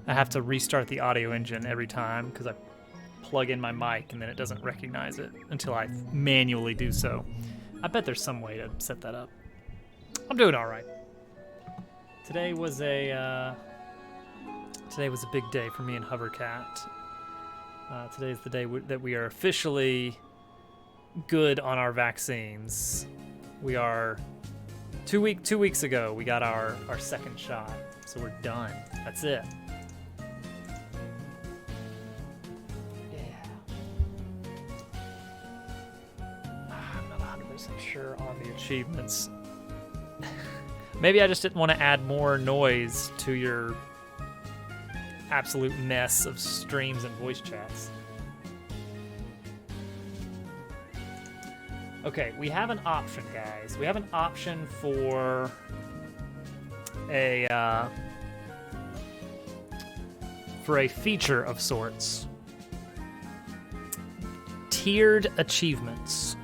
I have to restart the audio engine every time because I plug in my mic and then it doesn't recognize it until I manually do so. I bet there's some way to set that up. I'm doing all right. Today was a big day for me and Hovercat. Today is the day that we are officially good on our vaccines. We are 2 weeks ago we got our second shot, so we're done. That's it. I'm not 100% sure on the achievements. Maybe I just didn't want to add more noise to your absolute mess of streams and voice chats. Okay, we have an option, guys. We have an option for a feature of sorts. Tiered achievements.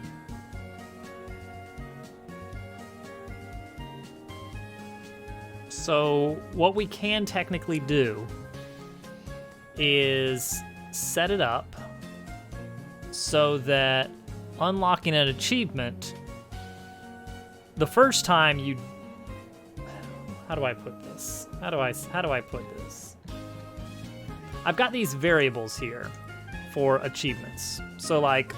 So what we can technically do is set it up so that unlocking an achievement, the first time you... How do I put this? How do I put this? I've got these variables here for achievements. So like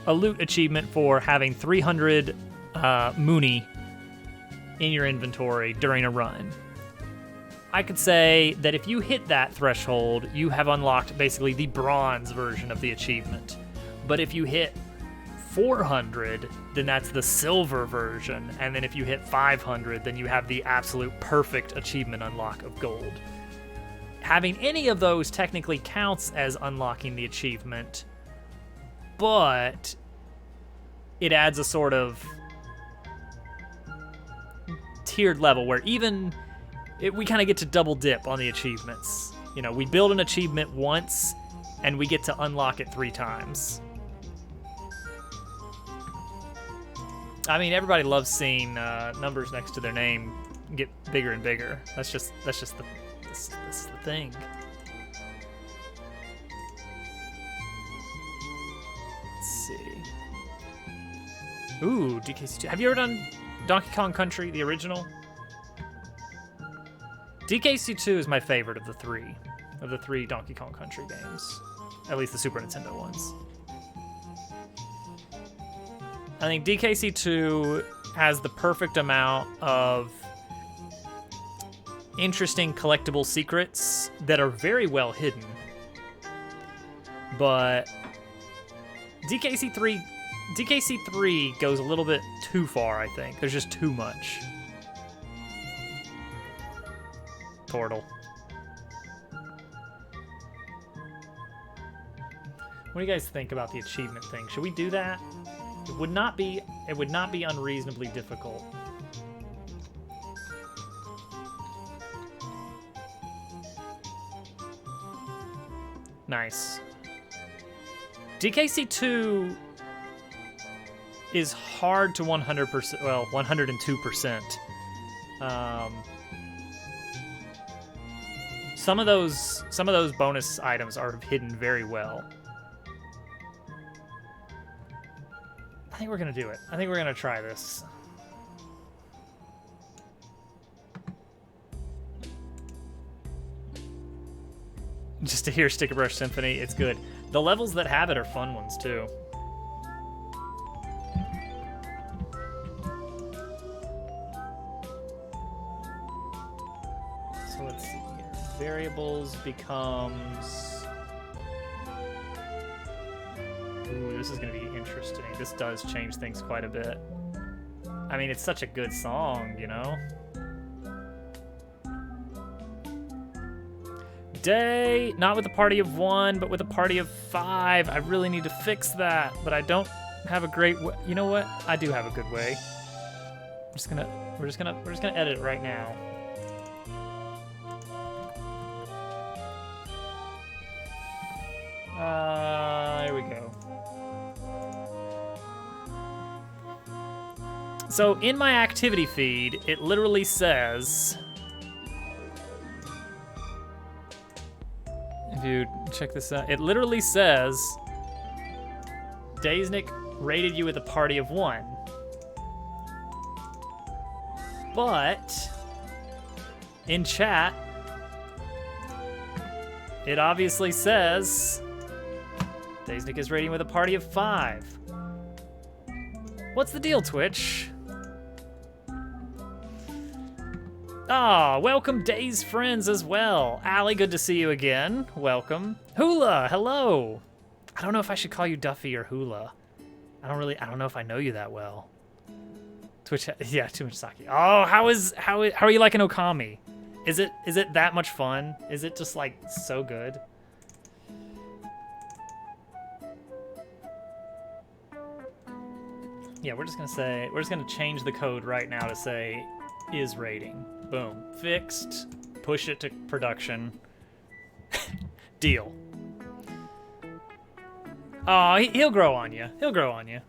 a loot achievement for having 300 Mooney in your inventory during a run. I could say that if you hit that threshold, you have unlocked basically the bronze version of the achievement. But if you hit 400, then that's the silver version. And then if you hit 500, then you have the absolute perfect achievement unlock of gold. Having any of those technically counts as unlocking the achievement, but it adds a sort of tiered level where we kind of get to double dip on the achievements. You know, we build an achievement once and we get to unlock it 3 times. I mean, everybody loves seeing numbers next to their name get bigger and bigger. That's just the thing. Let's see. Ooh, DKC2. Have you ever done Donkey Kong Country, the original? DKC2 is my favorite of the three Donkey Kong Country games. At least the Super Nintendo ones. I think DKC2 has the perfect amount of interesting collectible secrets that are very well hidden. But DKC3 goes a little bit too far, I think. There's just too much. Portal. What do you guys think about the achievement thing? Should we do that? It would not be unreasonably difficult. Nice. DKC2 is hard to 100%, well, 102%. Some of those bonus items are hidden very well. I think we're gonna do it. I think we're gonna try this. Just to hear Sticker Brush Symphony, it's good. The levels that have it are fun ones too. So let's see here. Variables becomes... Ooh, this is going to be interesting. This does change things quite a bit. I mean, it's such a good song, you know? Day, not with a party of 1, but with a party of 5. I really need to fix that, but I don't have a great way. You know what? I do have a good way. We're just gonna edit it right now. Here we go. So in my activity feed, it literally says If you check this out, it literally says Daysnik rated you with a party of 1. But in chat, it obviously says Daysnik is rating with a party of 5. What's the deal, Twitch? Ah, welcome Days friends as well. Allie, good to see you again. Welcome. Hula, hello. I don't know if I should call you Duffy or Hula. I don't know if I know you that well. Twitch, yeah, too much sake. Oh, how are you liking Okami? Is it that much fun? Is it just like so good? Yeah, we're just gonna change the code right now to say is rating. Boom. Fixed. Push it to production. Deal. Oh, he'll grow on you. He'll grow on you.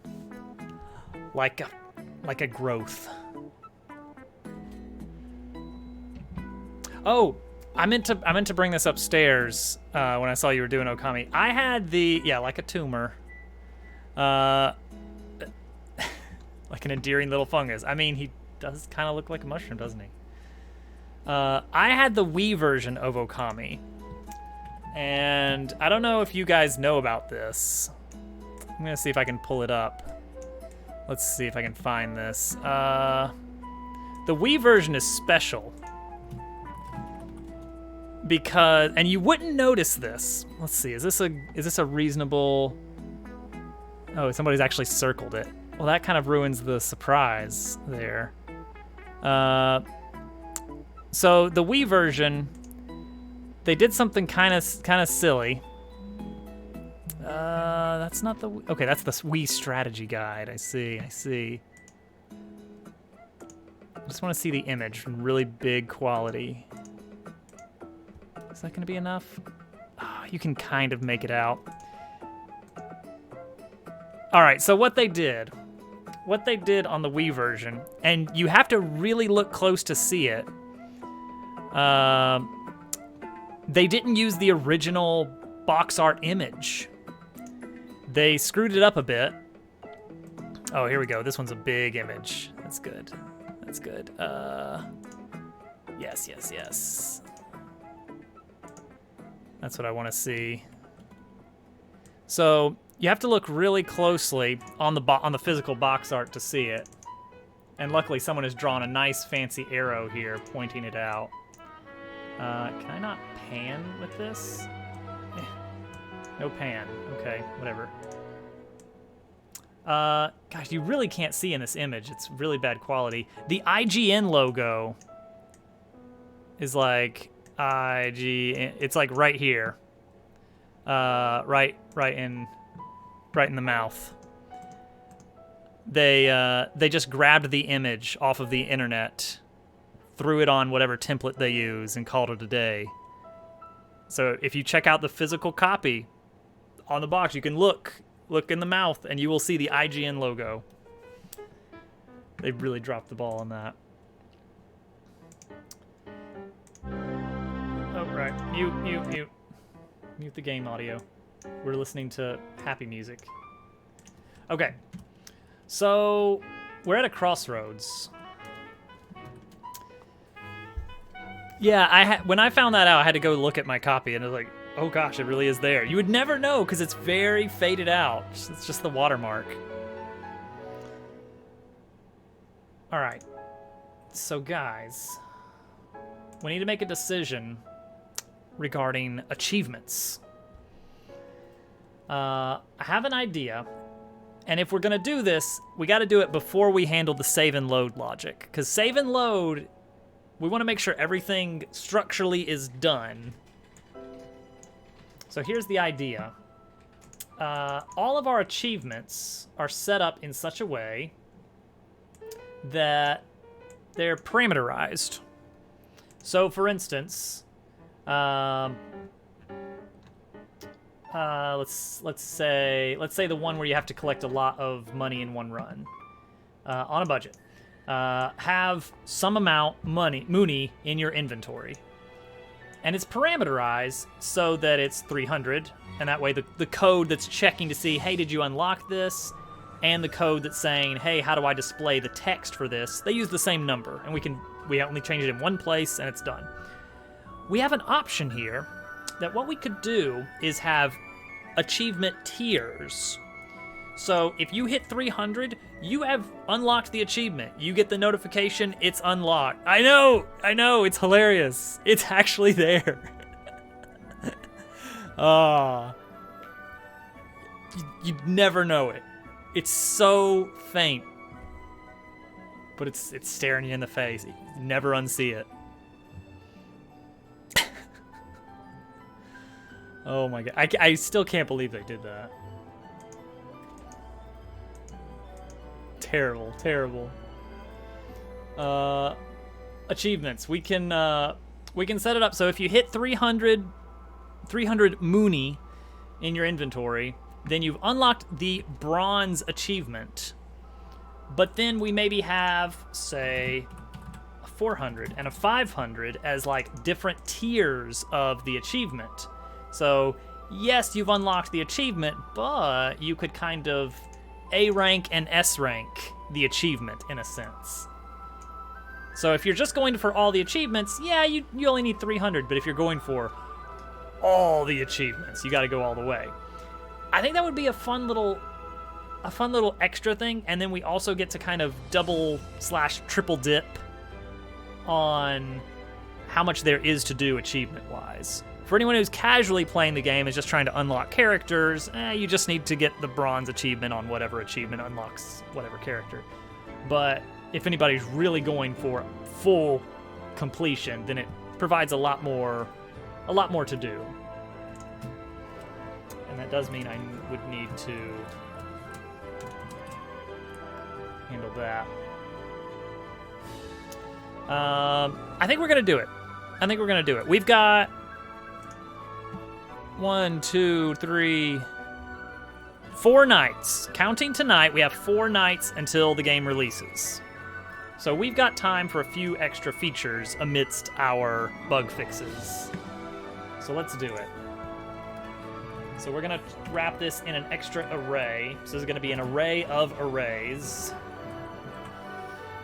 Like a growth. Oh, I meant to bring this upstairs when I saw you were doing Okami. I had like a tumor. Like an endearing little fungus. I mean, he does kind of look like a mushroom, doesn't he? I had the Wii version of Okami, and I don't know if you guys know about this. I'm gonna see if I can pull it up. Let's see if I can find this. The Wii version is special because, and you wouldn't notice this. Let's see, is this a reasonable? Oh, somebody's actually circled it. Well, that kind of ruins the surprise there. So the Wii version, they did something kind of silly. That's not the okay. That's the Wii strategy guide. I see. I just want to see the image in really big quality. Is that going to be enough? Oh, you can kind of make it out. All right. So what they did on the Wii version, and you have to really look close to see it. They didn't use the original box art image. They screwed it up a bit. Oh, here we go. This one's a big image. That's good. That's good. Yes. That's what I want to see. So you have to look really closely on the physical box art to see it. And luckily someone has drawn a nice fancy arrow here pointing it out. Can I not pan with this? No pan. Okay, whatever. Gosh, you really can't see in this image. It's really bad quality. The IGN logo is like IGN. It's like right here. Right in the mouth. They just grabbed the image off of the internet, threw it on whatever template they use, and called it a day. So if you check out the physical copy on the box, you can look in the mouth, and you will see the IGN logo. They really dropped the ball on that. Oh, right. Mute the game audio. We're listening to happy music. Okay. So we're at a crossroads. Yeah, when I found that out, I had to go look at my copy, and it was like, oh gosh, it really is there. You would never know because it's very faded out. It's just the watermark. All right. So guys, we need to make a decision regarding achievements. I have an idea, and if we're gonna do this, we got to do it before we handle the save and load logic, because save and load, we want to make sure everything structurally is done. So here's the idea. All of our achievements are set up in such a way that they're parameterized. So for instance, let's say the one where you have to collect a lot of money in one run on a budget. Have some amount Mooney in your inventory. And it's parameterized so that it's 300, and that way the code that's checking to see, hey, did you unlock this, and the code that's saying, hey, how do I display the text for this, they use the same number, and we only change it in one place, and it's done. We have an option here that what we could do is have achievement tiers. So if you hit 300, you have unlocked the achievement. You get the notification, it's unlocked. I know, it's hilarious. It's actually there. You'd never know it. It's so faint. But it's staring you in the face. You never unsee it. Oh my god. I still can't believe they did that. Terrible, terrible. Achievements. We can set it up so if you hit 300 Mooney in your inventory, then you've unlocked the bronze achievement. But then we maybe have, say, a 400 and a 500 as like different tiers of the achievement. So yes, you've unlocked the achievement, but you could kind of A rank and S rank the achievement in a sense. So if you're just going for all the achievements, yeah, you only need 300, but if you're going for all the achievements, you got to go all the way. I think that would be a fun little extra thing, and then we also get to kind of double/triple dip on how much there is to do achievement-wise. For anyone who's casually playing the game and is just trying to unlock characters, you just need to get the bronze achievement on whatever achievement unlocks whatever character. But if anybody's really going for full completion, then it provides a lot more to do. And that does mean I would need to handle that. I think we're gonna do it. We've got 1, 2, 3, 4 nights. Counting tonight, we have 4 nights until the game releases. So we've got time for a few extra features amidst our bug fixes. So let's do it. So we're gonna wrap this in an extra array. So this is gonna be an array of arrays.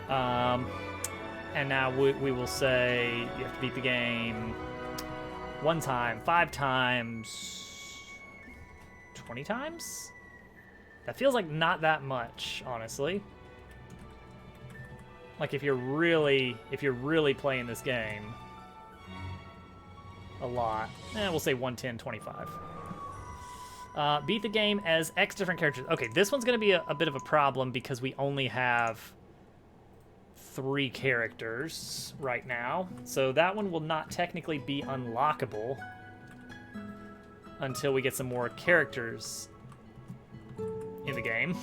And now we will say you have to beat the game 1 time, 5 times, 20 times? That feels like not that much, honestly. Like if you're really playing this game a lot, we'll say 1, 10, 25. Beat the game as X different characters. Okay, this one's gonna be a bit of a problem because we only have 3 characters right now. So that one will not technically be unlockable until we get some more characters in the game.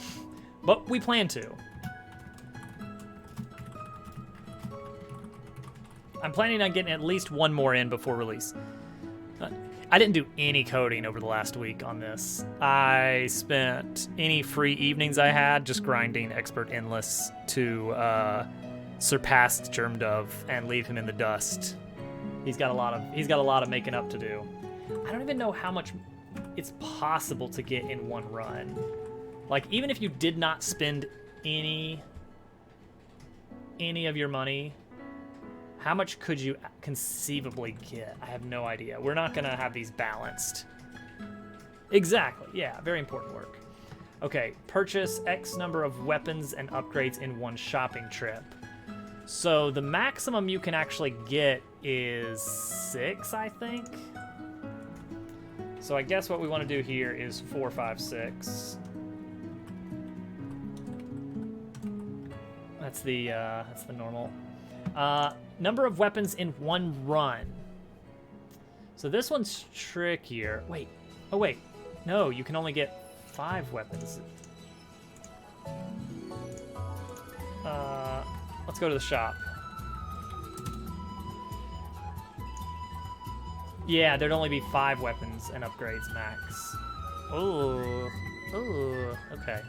But we plan to. I'm planning on getting at least 1 more in before release. I didn't do any coding over the last week on this. I spent any free evenings I had just grinding Expert Endless to surpass Germdove and leave him in the dust. He's got a lot of making up to do. I don't even know how much it's possible to get in 1 run. Like even if you did not spend any of your money, how much could you conceivably get? I have no idea. We're not gonna have these balanced. Exactly, yeah, very important work. Okay, purchase X number of weapons and upgrades in 1 shopping trip. So the maximum you can actually get is 6, I think. So I guess what we want to do here is 4, 5, 6. That's the normal. Number of weapons in 1 run. So this one's trickier. Wait. Oh wait. No, you can only get 5 weapons. Let's go to the shop. Yeah, there'd only be 5 weapons and upgrades max. Ooh. Ooh. Okay.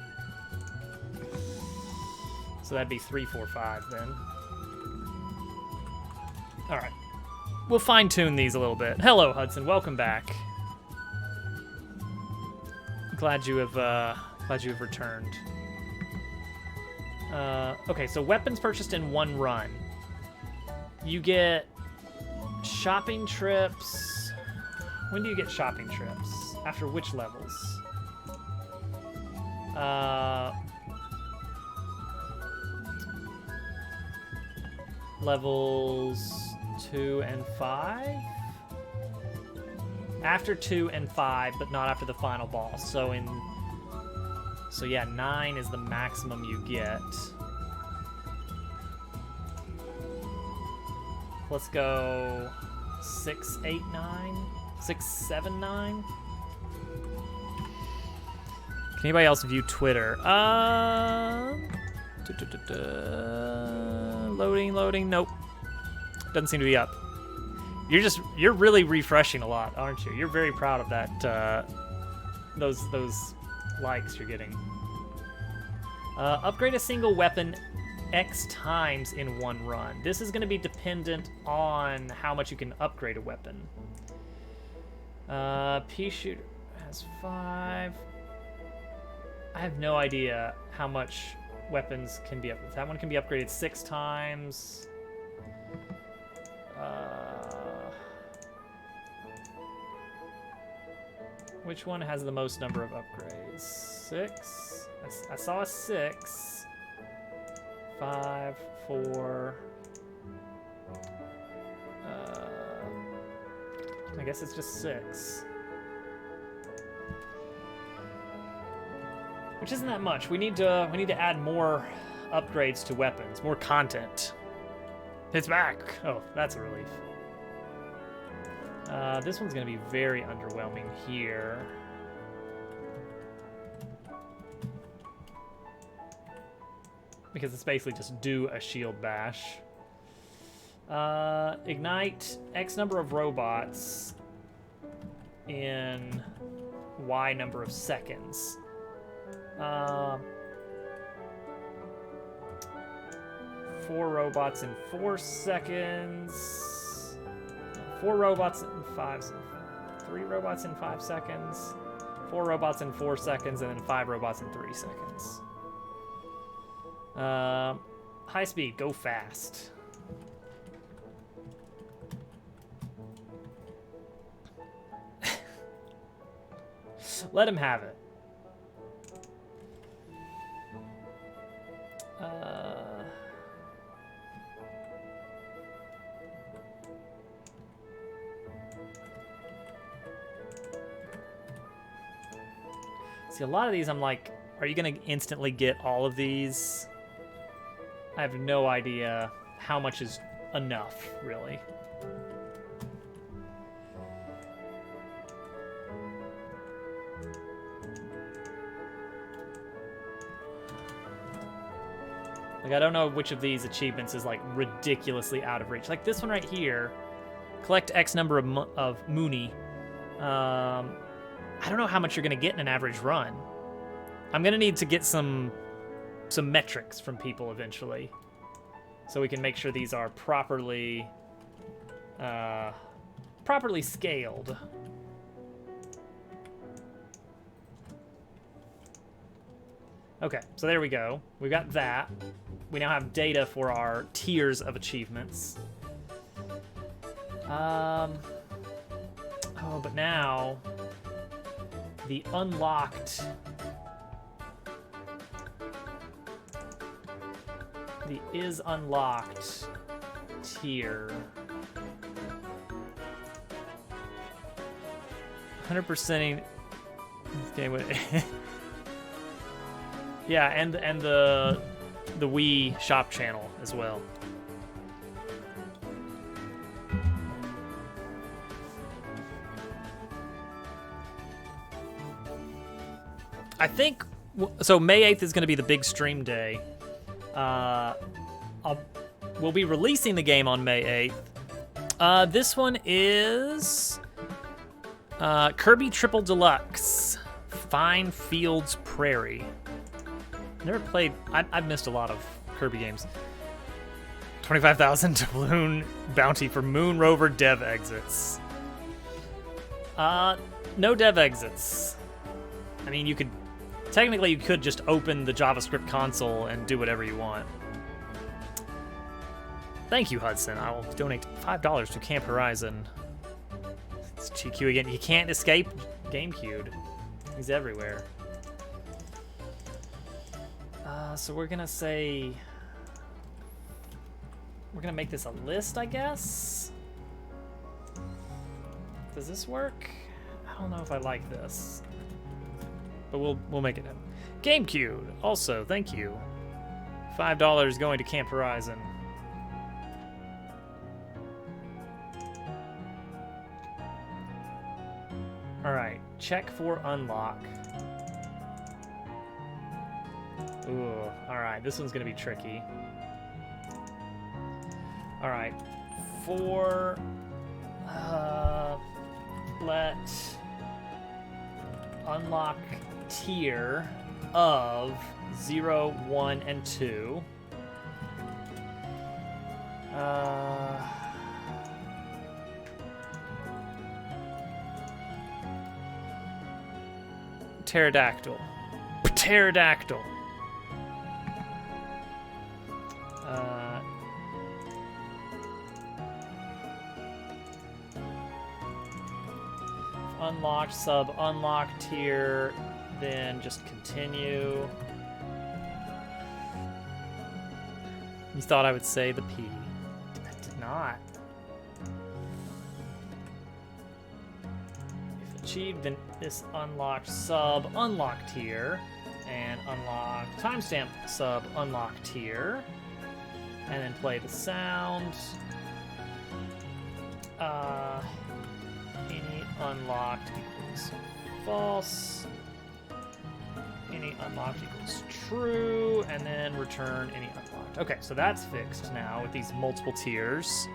So that'd be 3, 4, 5 then. All right. we'll fine-tune these a little bit. Hello, Hudson. Welcome back. Glad you have returned. Okay, so weapons purchased in one run. You get shopping trips. When do you get shopping trips? After which levels? Levels 2 and 5? After 2 and 5, but not after the final boss. So yeah, 9 is the maximum you get. Let's go 6, 8, 9? 6, 7, 9? Can anybody else view Twitter? Loading, nope. Doesn't seem to be up. You're really refreshing a lot, aren't you? You're very proud of that, those likes you're getting. Upgrade a single weapon X times in one run. This is going to be dependent on how much you can upgrade a weapon. Pea shooter has 5. I have no idea how much weapons can be upgraded. That one can be upgraded 6 times. Which one has the most number of upgrades? 6. I saw a 6. 5, 4. I guess it's just 6. Which isn't that much. We need to add more upgrades to weapons, more content. It's back. Oh, that's a relief. This one's gonna be very underwhelming here. Because it's basically just do a shield bash. Ignite X number of robots in Y number of seconds. 4 robots in 4 seconds. 4 robots in 5. 3 robots in 5 seconds. 4 robots in 4 seconds, and then 5 robots in 3 seconds. High speed, go fast. Let him have it. See, a lot of these I'm like, are you gonna instantly get all of these? I have no idea how much is enough, really. Like, I don't know which of these achievements is, like, ridiculously out of reach. Like, this one right here, collect X number of Mooney. I don't know how much you're going to get in an average run. I'm going to need to get some metrics from people eventually, so we can make sure these are properly scaled. Okay, so there we go. We've got that. We now have data for our tiers of achievements. Oh, but now the unlocked, the is unlocked tier. 100%ing this game with yeah, and the Wii shop channel as well. I think so. May 8th is going to be the big stream day. We'll be releasing the game on May 8th. This one is Kirby Triple Deluxe, Fine Fields Prairie. Never played. I've missed a lot of Kirby games. 25,000 doubloon bounty for Moon Rover dev exits. No dev exits. I mean, technically you could just open the JavaScript console and do whatever you want. Thank you, Hudson. I will donate $5 to Camp Horizon. It's GQ again. You can't escape GameCube. He's everywhere. So we're gonna say... We're gonna make this a list, I guess? Does this work? I don't know if I like this. But we'll make it in. GameCube, also, thank you. $5 going to Camp Horizon. Alright, check for unlock. Ooh, alright, this one's gonna be tricky. Alright, let unlock tier of 0, 1, and 2. Pterodactyl. Pterodactyl. Unlocked, sub, unlocked tier, then just continue. You thought I would say the P. I did not. If achieved, then this unlocked sub, unlocked tier, and unlock timestamp sub, unlocked tier, and then play the sound. Any unlocked equals false. Any unlocked equals true, and then return any unlocked. Okay, so that's fixed now with these multiple tiers.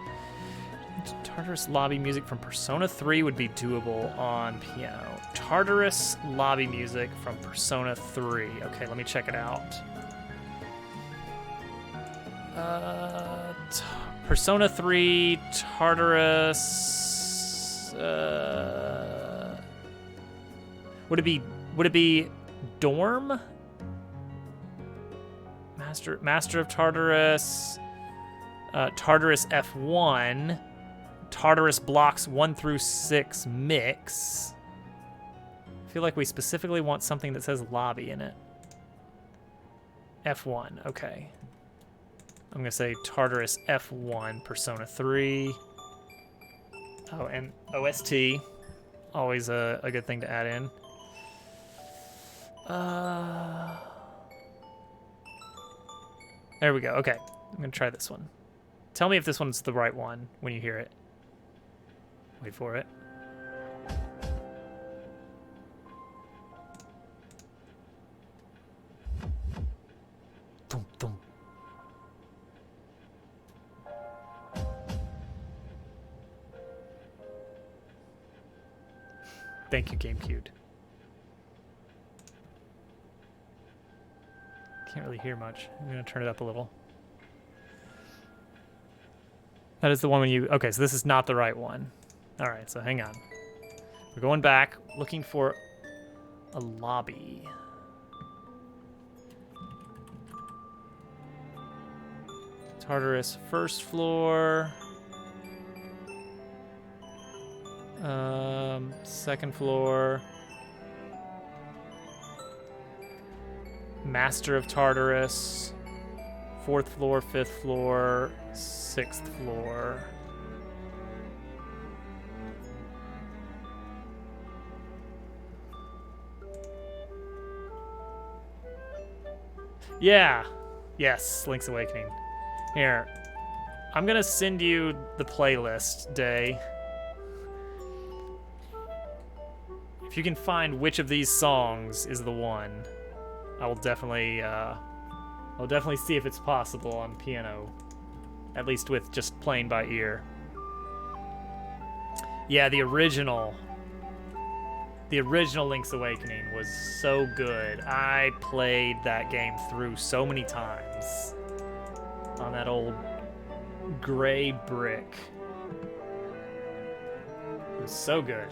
Tartarus lobby music from Persona 3 would be doable on piano. Tartarus lobby music from Persona 3. Okay, let me check it out. Persona 3, Tartarus. Would it be Dorm? Master of Tartarus. Tartarus F1. Tartarus blocks 1 through 6 mix. I feel like we specifically want something that says lobby in it. F1, okay. I'm gonna say Tartarus F1, Persona 3. Oh, and OST. Always a good thing to add in. There we go, okay. I'm gonna try this one. Tell me if this one's the right one when you hear it. Wait for it. Thump, thump. Thank you, GameCube. Can't really hear much. I'm gonna turn it up a little. That is the one when you... Okay, so this is not the right one. All right, so hang on. We're going back, looking for a lobby. Tartarus first floor. Second floor. Master of Tartarus. 4th floor, 5th floor, 6th floor. Yeah. Yes, Link's Awakening. Here. I'm gonna send you the playlist, Day. If you can find which of these songs is the one, I'll definitely see if it's possible on piano. At least with just playing by ear. Yeah, the original Link's Awakening was so good. I played that game through so many times on that old gray brick. It was so good.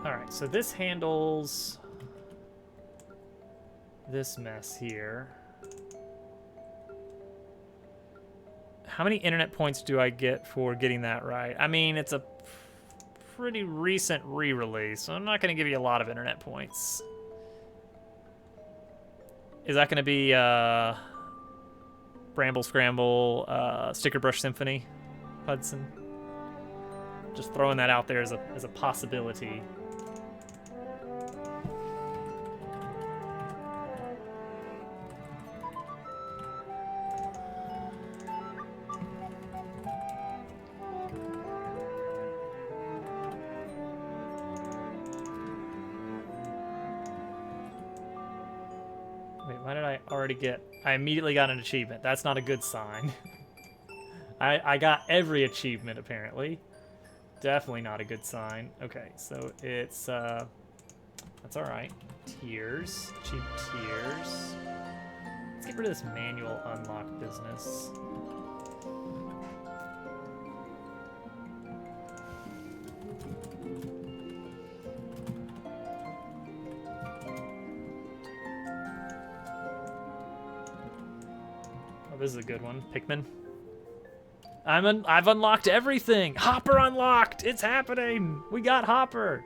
Alright, so this handles this mess here. How many internet points do I get for getting that right? I mean, it's a pretty recent re-release, so I'm not going to give you a lot of internet points. Is that going to be Bramble Scramble, Sticker Brush Symphony, Hudson? Just throwing that out there as a possibility. Wait, why did I already get... I immediately got an achievement. That's not a good sign. I got every achievement, apparently. Definitely not a good sign. Okay, so it's... that's alright. Tiers. Cheap tiers. Let's get rid of this manual unlock business. Oh, this is a good one. Pikmin. I've unlocked everything. Hopper unlocked. It's happening. We got Hopper.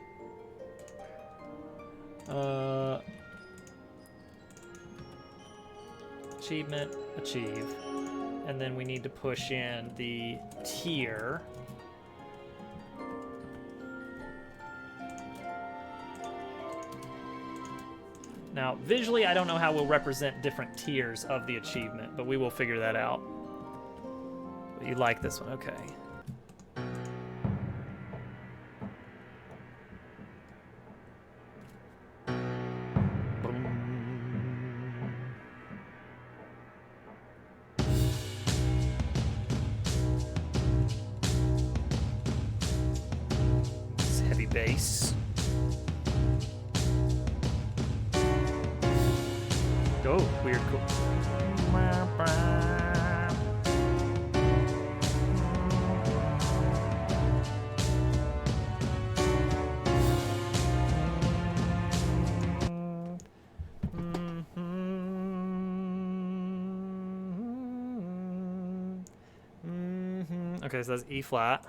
Achievement, achieve. And then we need to push in the tier. Now, visually, I don't know how we'll represent different tiers of the achievement, but we will figure that out. But you like this one, okay. It's heavy bass. Oh, weird, cool. Okay, so that's E flat.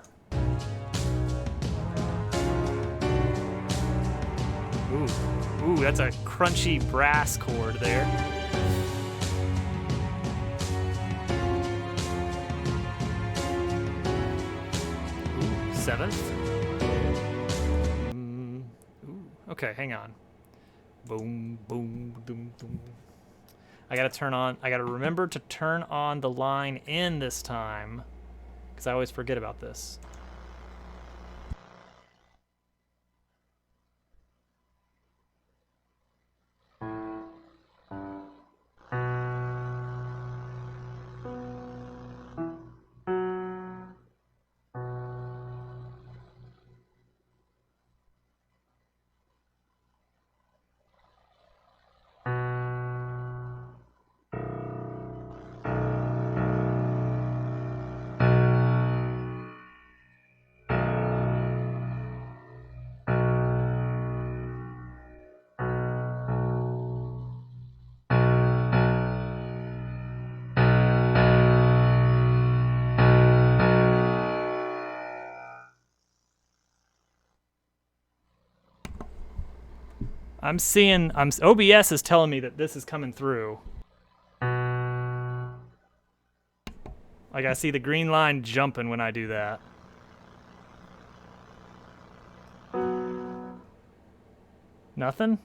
Ooh, that's a crunchy brass chord there. Ooh, seventh. Ooh, okay, hang on. Boom, boom, boom, boom. I gotta remember to turn on the line in this time, because I always forget about this. OBS is telling me that this is coming through. Like, I see the green line jumping when I do that. Nothing?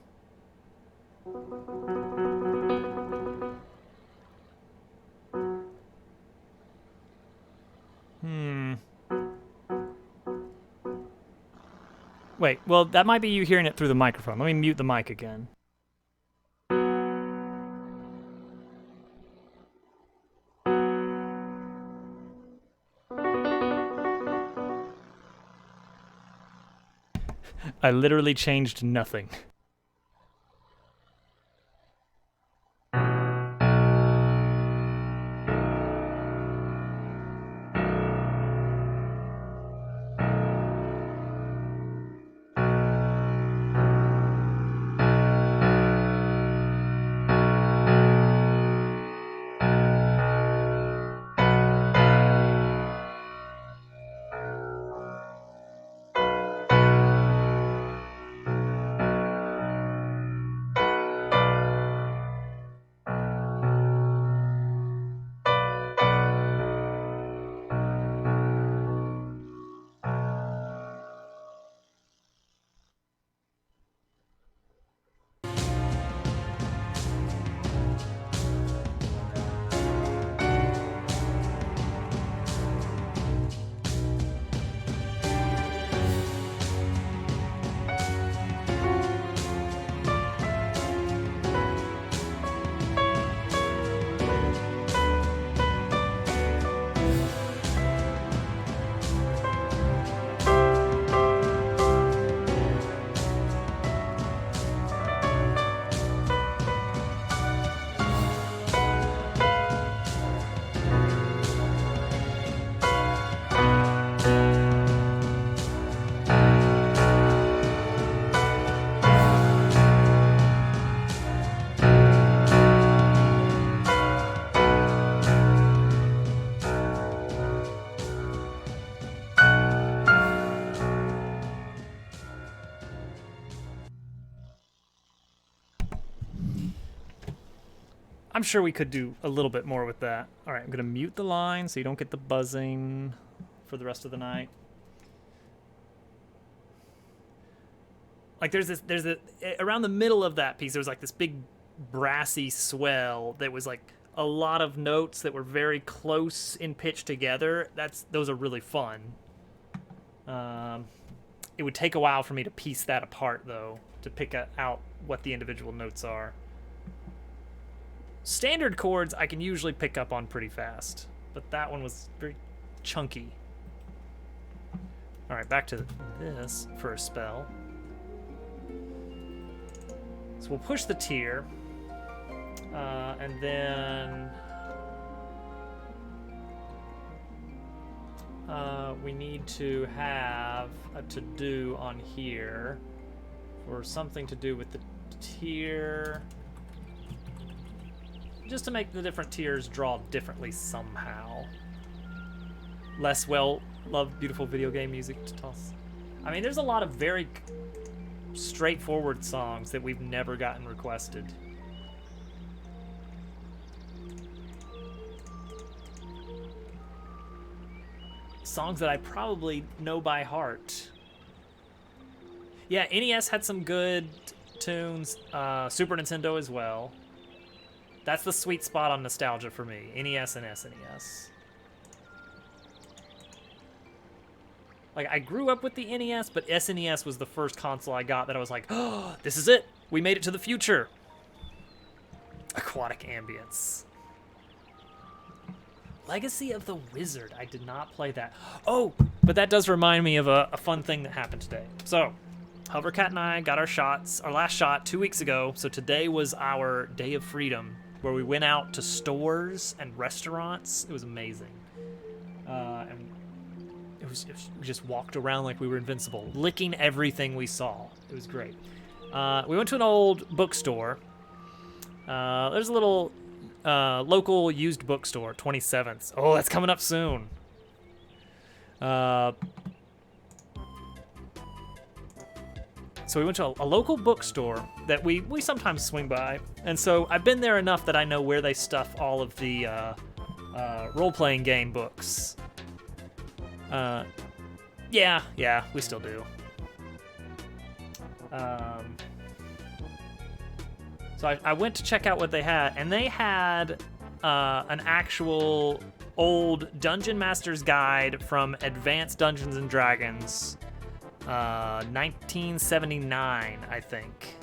Wait, well, that might be you hearing it through the microphone. Let me mute the mic again. I literally changed nothing. I'm sure we could do a little bit more with that. All right, I'm gonna mute the line so you don't get the buzzing for the rest of the night. Like there's around the middle of that piece, there was like this big brassy swell that was like a lot of notes that were very close in pitch together. Those are really fun. It would take a while for me to piece that apart though, to pick out what the individual notes are. Standard chords I can usually pick up on pretty fast, but that one was very chunky. All right, back to this for a spell. So we'll push the tier, and then we need to have a to-do on here for something to do with the tier, just to make the different tiers draw differently somehow. Less well-loved, beautiful video game music to toss. I mean, there's a lot of very straightforward songs that we've never gotten requested. Songs that I probably know by heart. Yeah, NES had some good tunes. Super Nintendo as well. That's the sweet spot on nostalgia for me. NES and SNES. Like, I grew up with the NES, but SNES was the first console I got that I was like, oh, this is it. We made it to the future. Aquatic Ambience. Legacy of the Wizard. I did not play that. Oh, but that does remind me of a fun thing that happened today. So, Hovercat and I got our last shot 2 weeks ago. So today was our day of freedom, where we went out to stores and restaurants. It was amazing. And we just walked around like we were invincible, licking everything we saw. It was great. We went to an old bookstore. There's a little local used bookstore, 27th. Oh, that's coming up soon. So we went to a local bookstore that we sometimes swing by. And so I've been there enough that I know where they stuff all of the role-playing game books. Yeah, we still do. So I went to check out what they had, and they had an actual old Dungeon Master's Guide from Advanced Dungeons and Dragons, 1979, I think.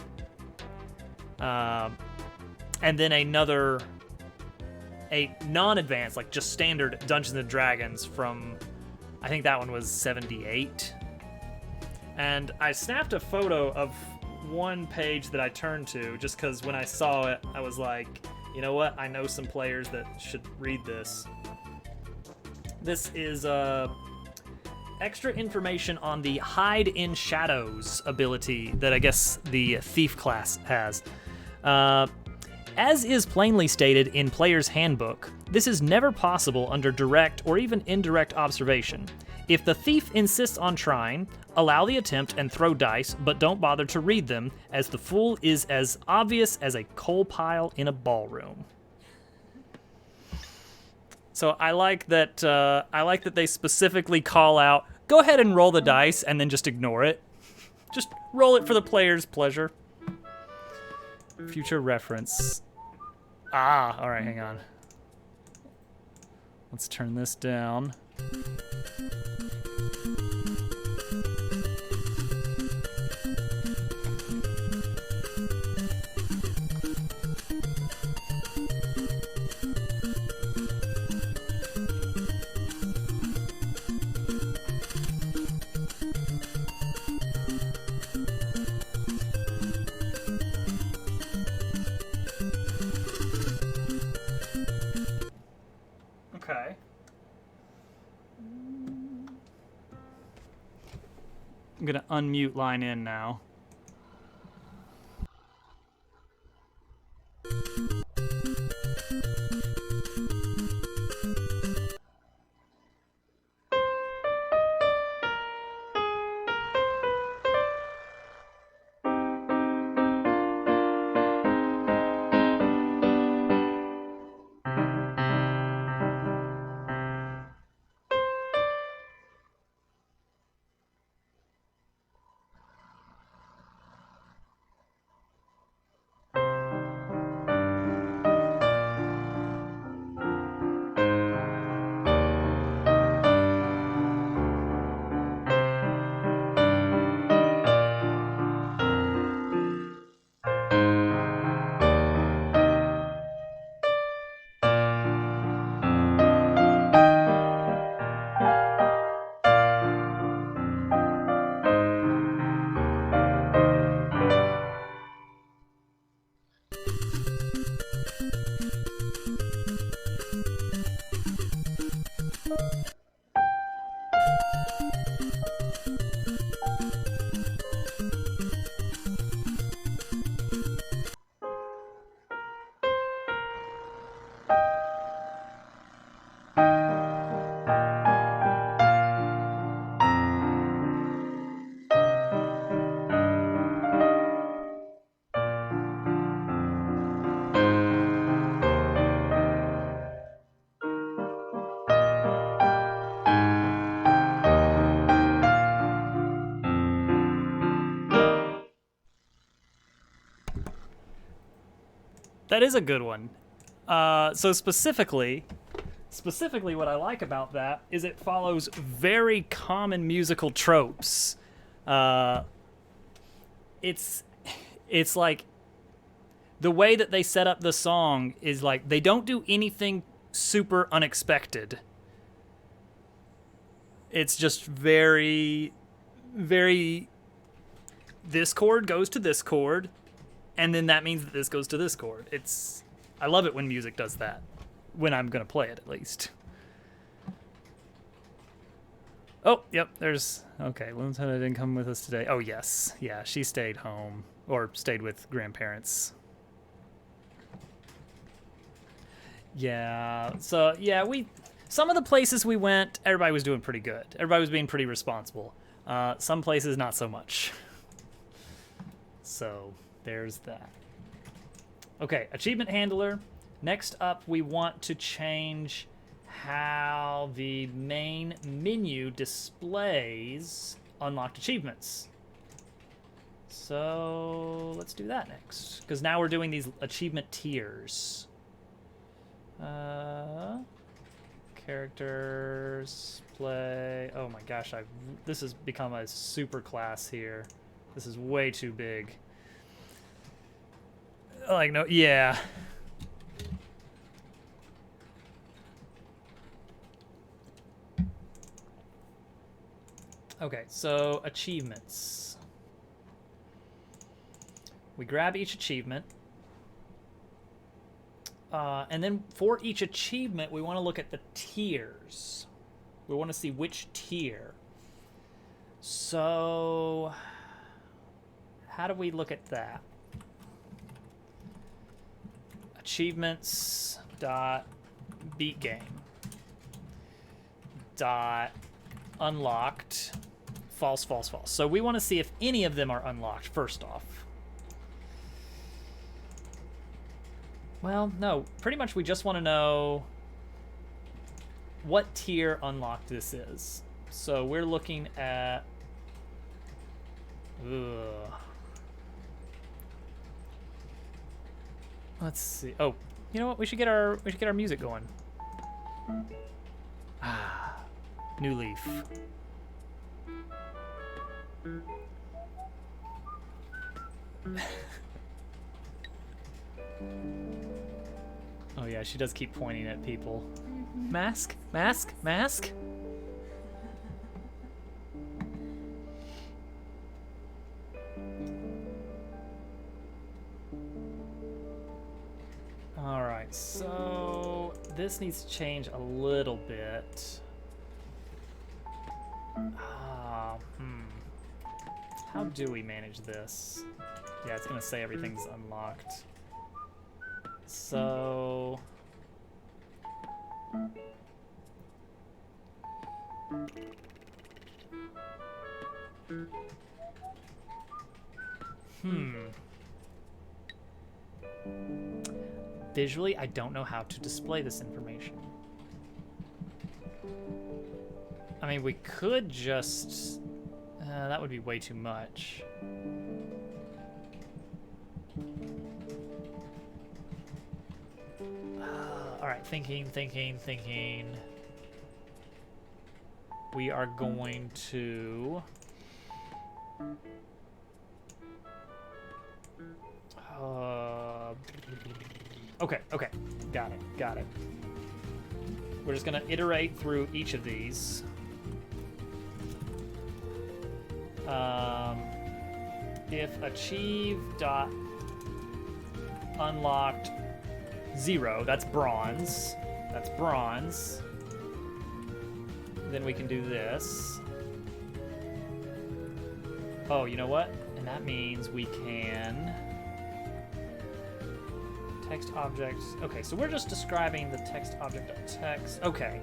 And then a non-advanced, like just standard Dungeons and Dragons from, I think that one was 78. And I snapped a photo of one page that I turned to just because when I saw it, I was like, you know what? I know some players that should read this. This is extra information on the Hide in Shadows ability that I guess the Thief class has. As is plainly stated in Player's Handbook, this is never possible under direct or even indirect observation. If the thief insists on trying, allow the attempt and throw dice, but don't bother to read them, as the fool is as obvious as a coal pile in a ballroom. So I like that they specifically call out, go ahead and roll the dice and then just ignore it. Just roll it for the player's pleasure. Future reference. All right, hang on. Let's turn this down. Okay. I'm gonna unmute line in now. That is a good one. So specifically what I like about that is it follows very common musical tropes. It's like the way that they set up the song is like they don't do anything super unexpected. It's just very, very, this chord goes to this chord, and then that means that this goes to this chord. I love it when music does that, when I'm gonna play it at least. Oh, yep, okay, Luna didn't come with us today. Oh, yes, yeah, she stayed home, or stayed with grandparents. Yeah, so, yeah, some of the places we went, everybody was doing pretty good. Everybody was being pretty responsible. Some places, not so much. So, there's that. Okay, achievement handler. Next up, we want to change how the main menu displays unlocked achievements. So, let's do that next. Because now we're doing these achievement tiers. Characters, play. Oh my gosh, this has become a super class here. This is way too big. Like, no, yeah. Okay, so achievements. We grab each achievement. And then for each achievement, we want to look at the tiers. We want to see which tier. So, how do we look at that? Achievements dot beat game dot unlocked false, false, false. So we want to see if any of them are unlocked first off. Well, no, pretty much we just want to know what tier unlocked this is. So we're looking at... Let's see. Oh, you know what? We should get our music going. Ah, New Leaf. Oh yeah, she does keep pointing at people. Mask, mask, mask. All right, so this needs to change a little bit. How do we manage this? Yeah, it's gonna say everything's unlocked. So... Visually, I don't know how to display this information. I mean, we could just... that would be way too much. All right, thinking. We are going to... Okay, got it. We're just gonna iterate through each of these. If achieve dot unlocked 0, that's bronze. Then we can do this. Oh, you know what? And that means we can text object. Okay, so we're just describing the text object.text. Okay.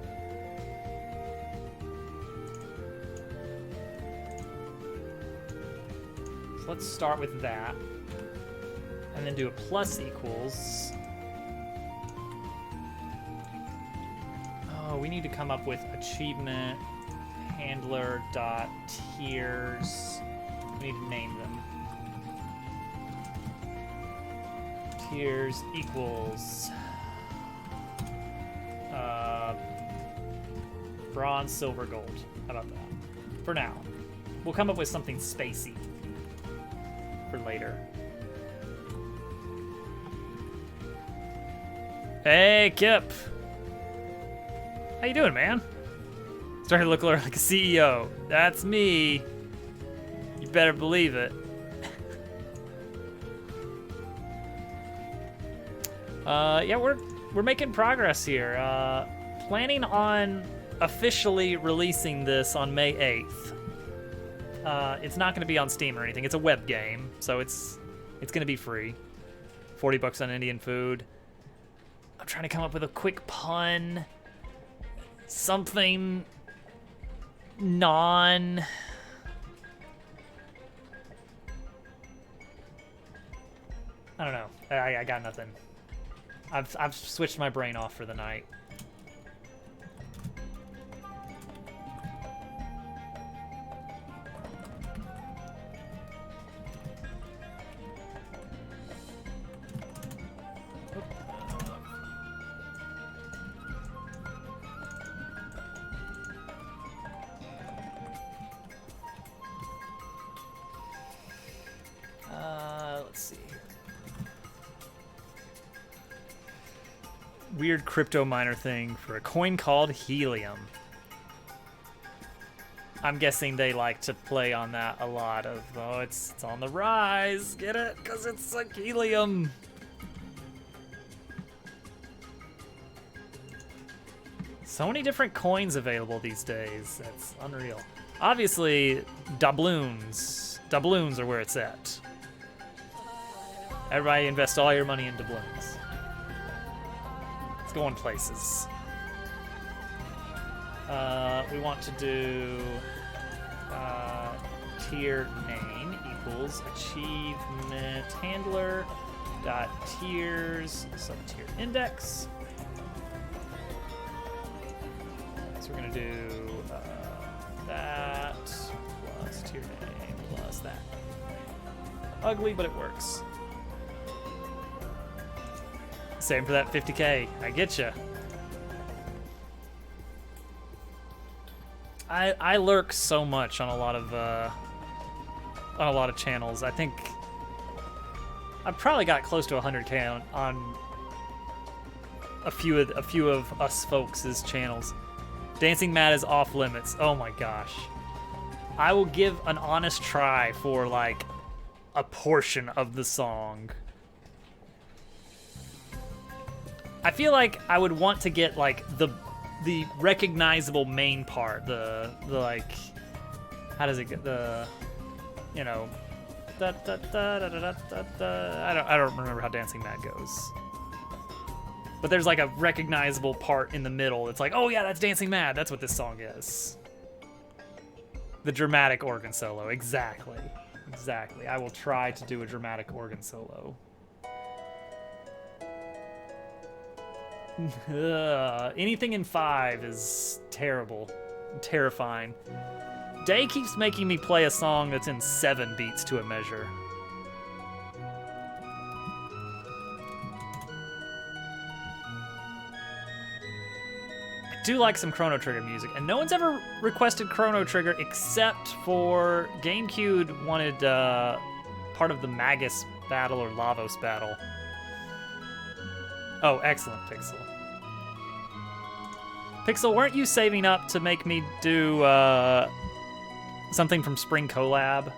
So let's start with that. And then do a plus equals. Oh, we need to come up with achievement handler dot tiers. We need to name them. tiers equals bronze, silver, gold. How about that? For now. We'll come up with something spacey for later. Hey, Kip. How you doing, man? Starting to look like a CEO. That's me. You better believe it. Yeah, we're making progress here. Planning on officially releasing this on May 8th. It's not going to be on Steam or anything. It's a web game, so it's going to be free. $40 on Indian food. I'm trying to come up with a quick pun. Something non... I don't know. I got nothing. I've switched my brain off for the night. Let's see. Weird crypto miner thing for a coin called Helium. I'm guessing they like to play on that a lot of, oh, it's on the rise, get it? Because it's like helium. So many different coins available these days. That's unreal. Obviously, doubloons. Doubloons are where it's at. Everybody invest all your money in doubloons. It's going places. We want to do tier name equals achievement handler dot tiers subtier index. So we're gonna do that plus tier name plus that. Ugly, but it works. Same for that 50K. I get you. I lurk so much on a lot of channels. I think I've probably got close to 100K on a few of us folks' channels. Dancing Mad is off limits. Oh my gosh. I will give an honest try for like a portion of the song. I feel like I would want to get like the recognizable main part, the like, how does it get, the, you know, da, da, da, da, da, da, da. I don't remember how Dancing Mad goes. But there's like a recognizable part in the middle. It's like, oh yeah, that's Dancing Mad. That's what this song is. The dramatic organ solo, exactly. Exactly. I will try to do a dramatic organ solo. Anything in 5 is terrible. Terrifying. Day keeps making me play a song that's in 7 beats to a measure. I do like some Chrono Trigger music, and no one's ever requested Chrono Trigger except for GameCube wanted part of the Magus battle or Lavos battle. Oh, excellent, Pixel. Pixel, weren't you saving up to make me do something from Spring Collab?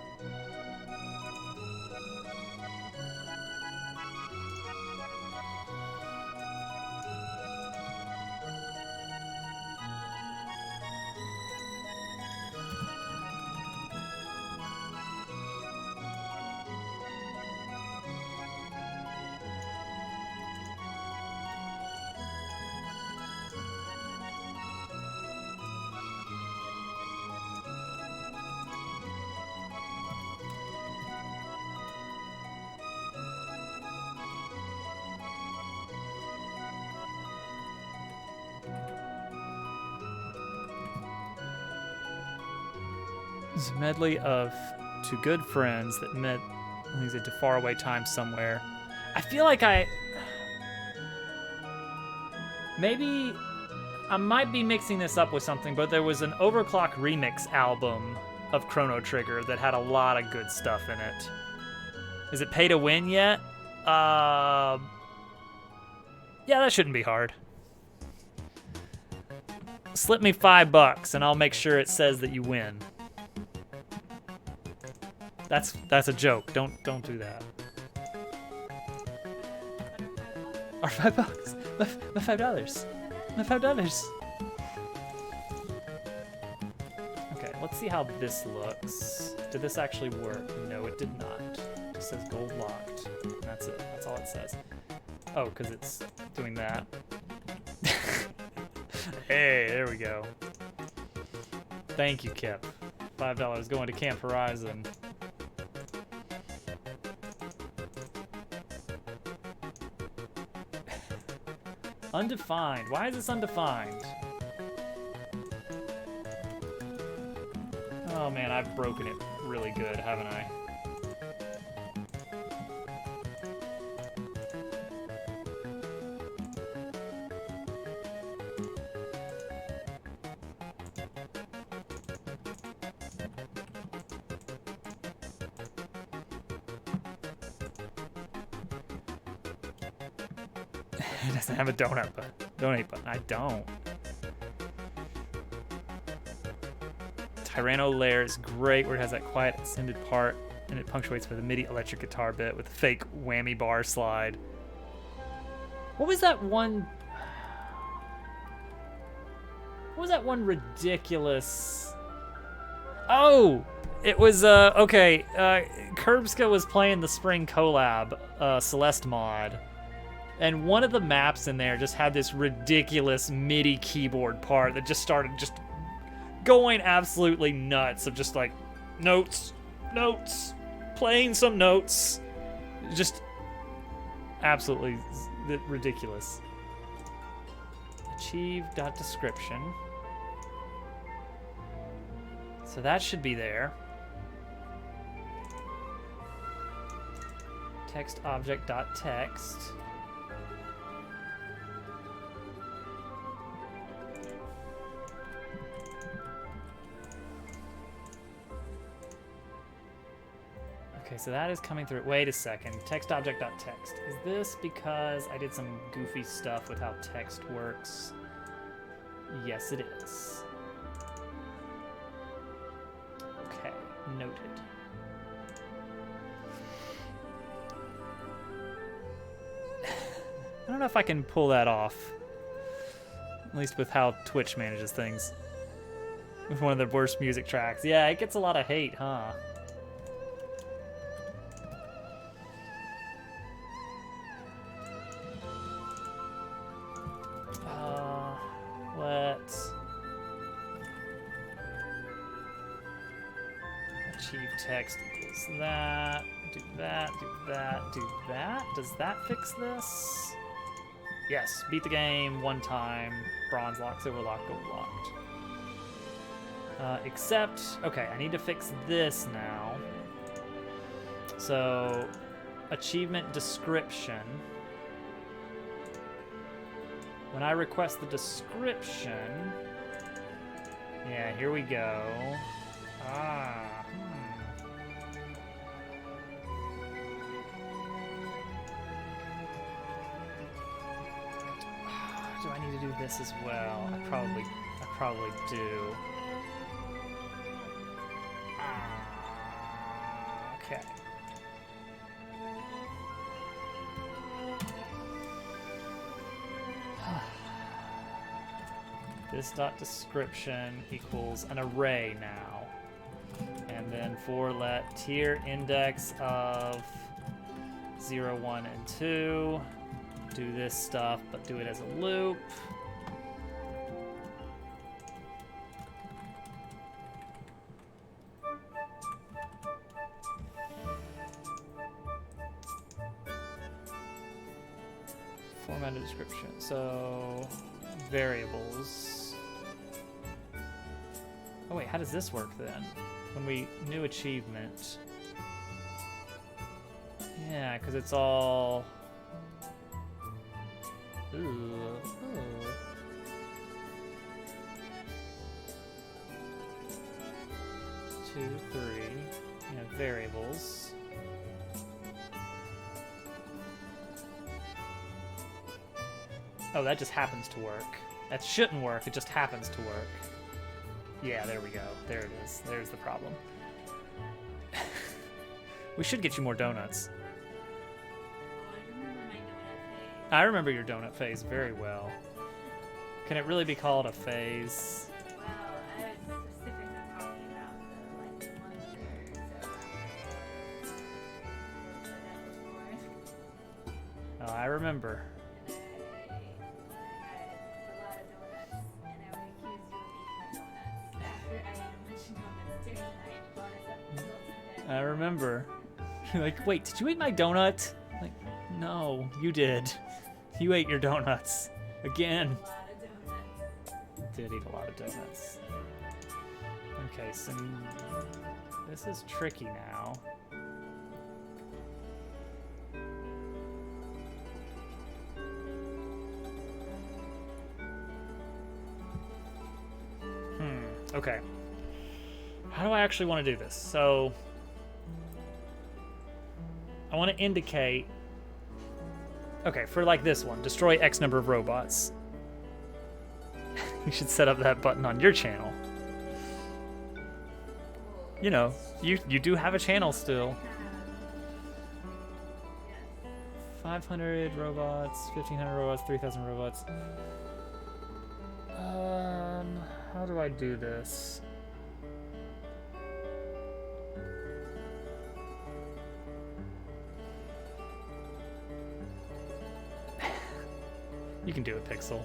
It's a medley of two good friends that met to faraway time somewhere. I feel like maybe I might be mixing this up with something, but there was an Overclock remix album of Chrono Trigger that had a lot of good stuff in it. Is it pay to win yet? Yeah, that shouldn't be hard. Slip me $5 and I'll make sure it says that you win. That's a joke. Don't do that. Or $5. My $5. My $5. Okay, let's see how this looks. Did this actually work? No, it did not. It just says gold locked. That's it. That's all it says. Oh, because it's doing that. Hey, there we go. Thank you, Kip. $5 going to Camp Horizon. Undefined. Why is this undefined? Oh man, I've broken it really good, haven't I? It doesn't have a donate button. I don't. Tyranno Lair is great where it has that quiet extended part and it punctuates with a MIDI electric guitar bit with a fake whammy bar slide. What was that one? What was that one ridiculous? Oh, it was okay. Curbska was playing the Spring collab, Celeste mod. And one of the maps in there just had this ridiculous MIDI keyboard part that just started just going absolutely nuts of just like notes, playing some notes. Just absolutely ridiculous. Achieve.description. So that should be there. Text object.text. Okay, so that is coming through. Wait a second. Text object.text. Is this because I did some goofy stuff with how text works? Yes, it is. Okay, noted. I don't know if I can pull that off. At least with how Twitch manages things. With one of the worst music tracks. Yeah, it gets a lot of hate, huh? Let's achieve text equals that. Do that, do that, do that. Does that fix this? Yes, beat the game one time. Bronze lock, silver lock, gold locked. Except, okay, I need to fix this now. So, achievement description. When I request the description, yeah, here we go. Do I need to do this as well? I probably do. Okay. This dot description equals an array now. And then for let tier index of 0, 1, and 2. Do this stuff, but do it as a loop. Formatted description. So variables. Oh wait, how does this work then? When we new achievement. Yeah, because it's all Ooh. Ooh. 2, 3. Variables. Oh, that just happens to work. That shouldn't work, it just happens to work. Yeah, there we go. There it is. There's the problem. We should get you more donuts. I remember your donut phase very well. Can it really be called a phase? Well, I was specifically talking about the Oh, I remember. I remember. You're like, wait, did you eat my donut? Like, no, you did. You ate your donuts. Again. Did eat a lot of donuts. Okay, so this is tricky now. Okay. How do I actually want to do this? So I want to indicate, okay, for like this one, destroy X number of robots. You should set up that button on your channel. You know, you do have a channel still. 500 robots, 1,500 robots, 3,000 robots. How do I do this? You can do it, Pixel.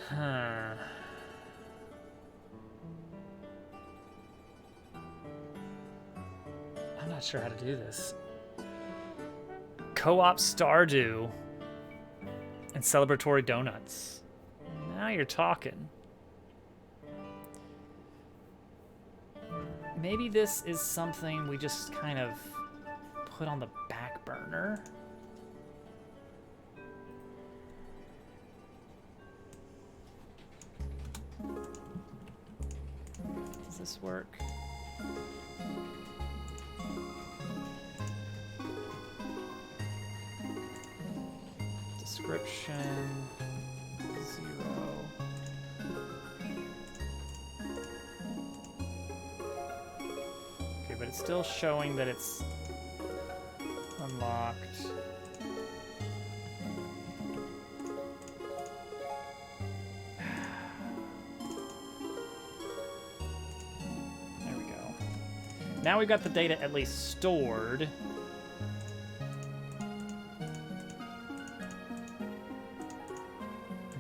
Huh. I'm not sure how to do this. Co-op Stardew and celebratory donuts. Now you're talking. Maybe this is something we just kind of put on the back burner. Does this work? Description 0. Okay, but it's still showing that it's unlocked. There we go. Now we've got the data at least stored.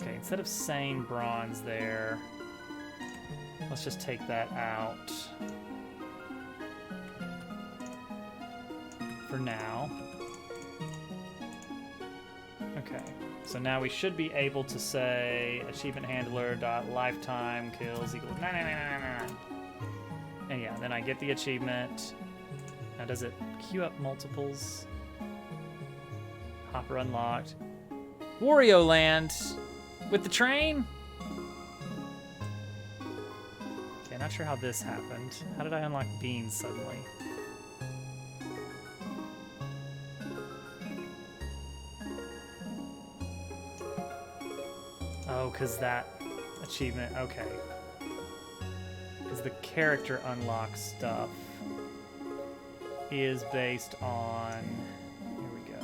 Okay, instead of saying bronze there, let's just take that out for now. Okay, so now we should be able to say achievement handler dot lifetime kills equals 99999. And yeah, then I get the achievement. Now does it queue up multiples? Hopper unlocked. Wario Land with the train? Okay, not sure how this happened. How did I unlock beans suddenly? Oh, because that achievement, okay. Because the character unlock stuff is based on, here we go.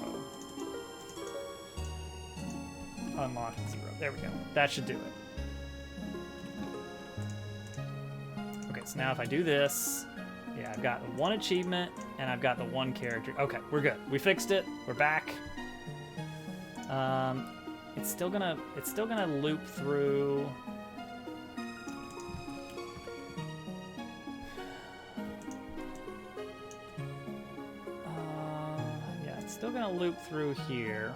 Unlock 0, there we go. That should do it. Okay, so now if I do this, yeah, I've got one achievement and I've got the one character. Okay, we're good. We fixed it, we're back. It's still gonna loop through. Yeah, it's still gonna loop through here.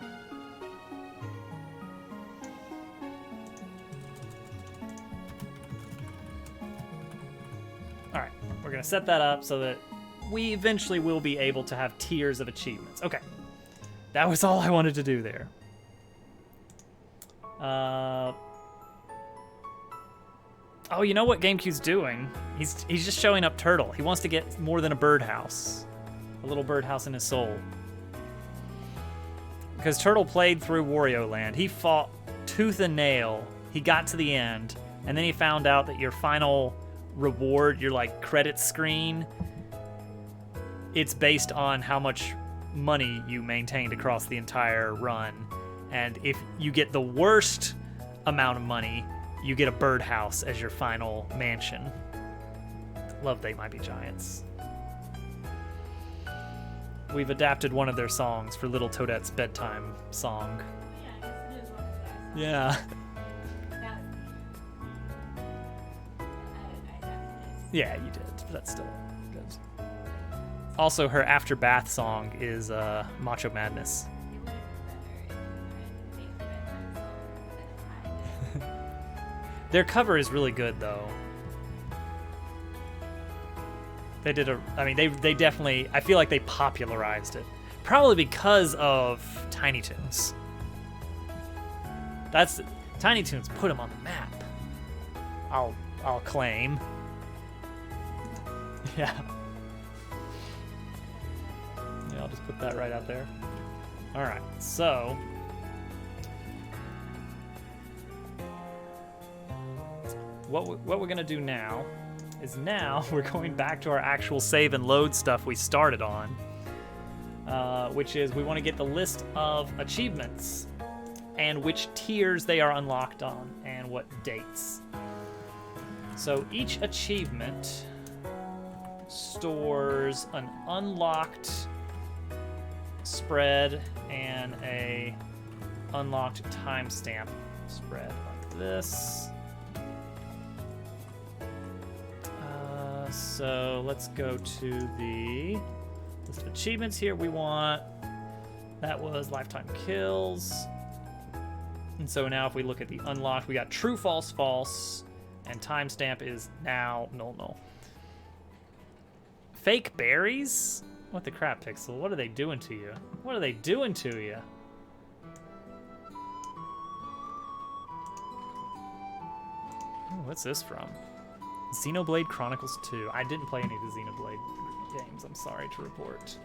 All right, we're gonna set that up so that we eventually will be able to have tiers of achievements. Okay, that was all I wanted to do there. Oh, you know what GameCube's doing? He's just showing up Turtle. He wants to get more than a birdhouse. A little birdhouse in his soul. Because Turtle played through Wario Land. He fought tooth and nail. He got to the end, and then he found out that your final reward, your like credit screen, it's based on how much money you maintained across the entire run. And if you get the worst amount of money, you get a birdhouse as your final mansion. Love They Might Be Giants. We've adapted one of their songs for Little Toadette's bedtime song. Yeah, I guess it is one of those. Yeah. That I adapted it. Yeah, you did. But that's still good. Also, her after bath song is Macho Madness. It would have been better if you made the bedtime song than I did. Their cover is really good, though. They did they definitely, I feel like they popularized it. Probably because of Tiny Toons. Tiny Toons put them on the map. I'll claim. Yeah. Yeah, I'll just put that right out there. All right, so what we're gonna do now is we're going back to our actual save and load stuff we started on, which is we want to get the list of achievements and which tiers they are unlocked on and what dates. So each achievement stores an unlocked spread and a unlocked timestamp spread like this. So let's go to the list of achievements here. That was lifetime kills. And so now if we look at the unlocked, we got true, false, false, and timestamp is now null, null. Fake berries? What the crap, Pixel? What are they doing to you? What are they doing to you? Ooh, what's this from? Xenoblade Chronicles 2. I didn't play any of the Xenoblade games, I'm sorry to report.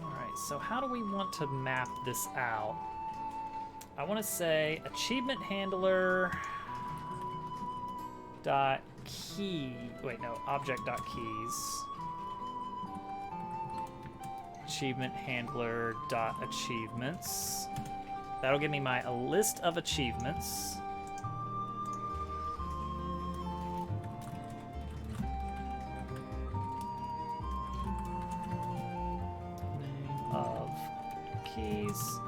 Alright, so how do we want to map this out? I want to say achievement handler dot key. Wait, no, object dot keys. Achievement handler dot achievements. That'll give me a list of achievements. Name of keys.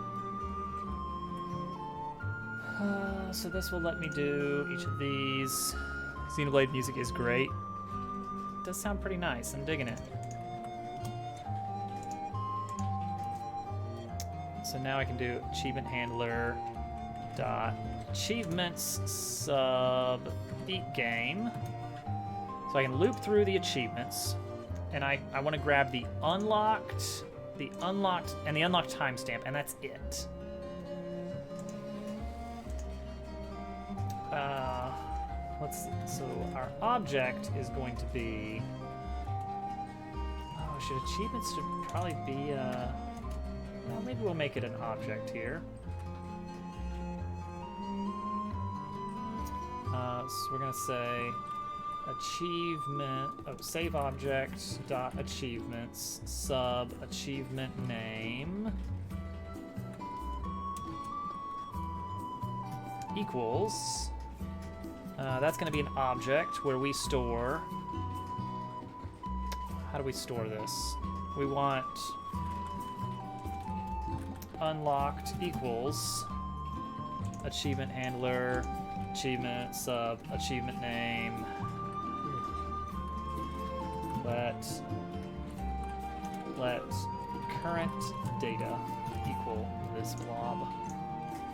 So this will let me do each of these. Xenoblade music is great. It does sound pretty nice. I'm digging it. So now I can do achievement handler dot achievements sub beat game. So I can loop through the achievements, and I want to grab the unlocked, and the unlocked timestamp, and that's it. Let's see. So our object is going to be. Oh, achievements should probably be. Well, maybe we'll make it an object here. So we're gonna say save object dot achievements sub achievement name equals. That's gonna be an object where we store. How do we store this? We want unlocked equals achievement handler, achievement sub, achievement name. Let current data equal this blob.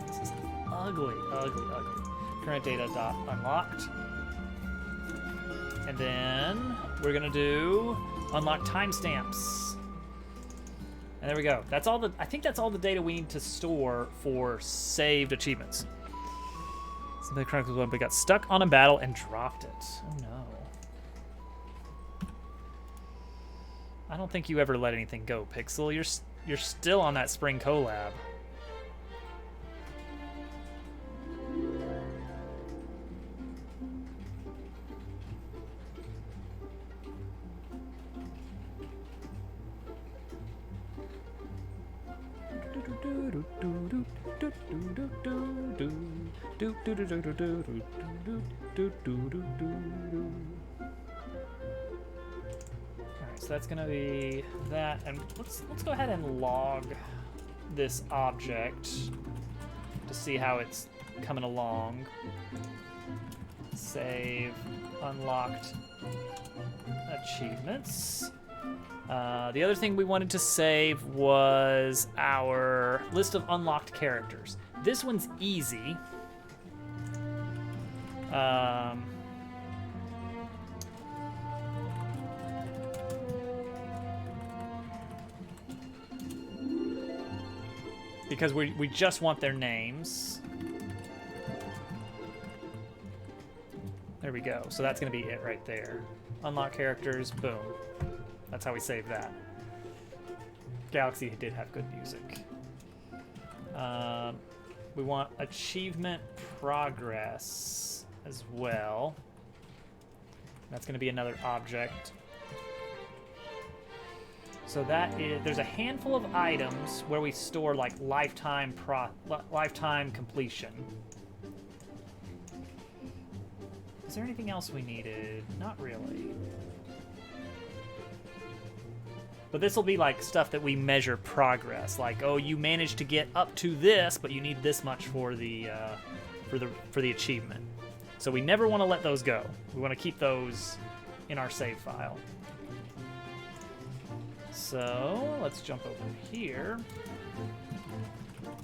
This is ugly, ugly, ugly. Current data dot unlocked. And then we're gonna do unlock timestamps. And there we go. That's all I think that's all the data we need to store for saved achievements. Something Chronicles 1, but got stuck on a battle and dropped it. Oh no. I don't think you ever let anything go, Pixel. You're still on that spring collab. Alright, so that's gonna be that, and let's go ahead and log this object to see how it's coming along. Save unlocked achievements. The other thing we wanted to save was our list of unlocked characters. This one's easy. Because we just want their names. There we go. So that's going to be it right there. Unlock characters, boom. That's how we save that. Galaxy did have good music. We want achievement progress as well. That's going to be another object. So that is, there's a handful of items where we store like lifetime completion. Is there anything else we needed? Not really. But this will be like stuff that we measure progress. Like, oh, you managed to get up to this, but you need this much for the achievement. So we never want to let those go. We want to keep those in our save file. So let's jump over here.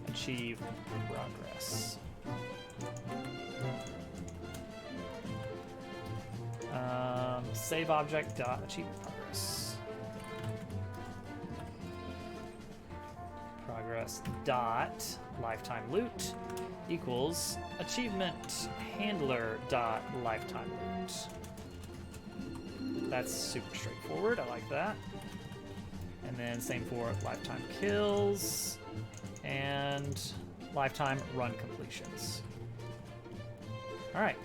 Achieve progress. Save object dot achievement progress. Progress dot lifetime loot equals achievement handler dot lifetime loot. That's super straightforward. I like that. And then same for lifetime kills and lifetime run completions. All right,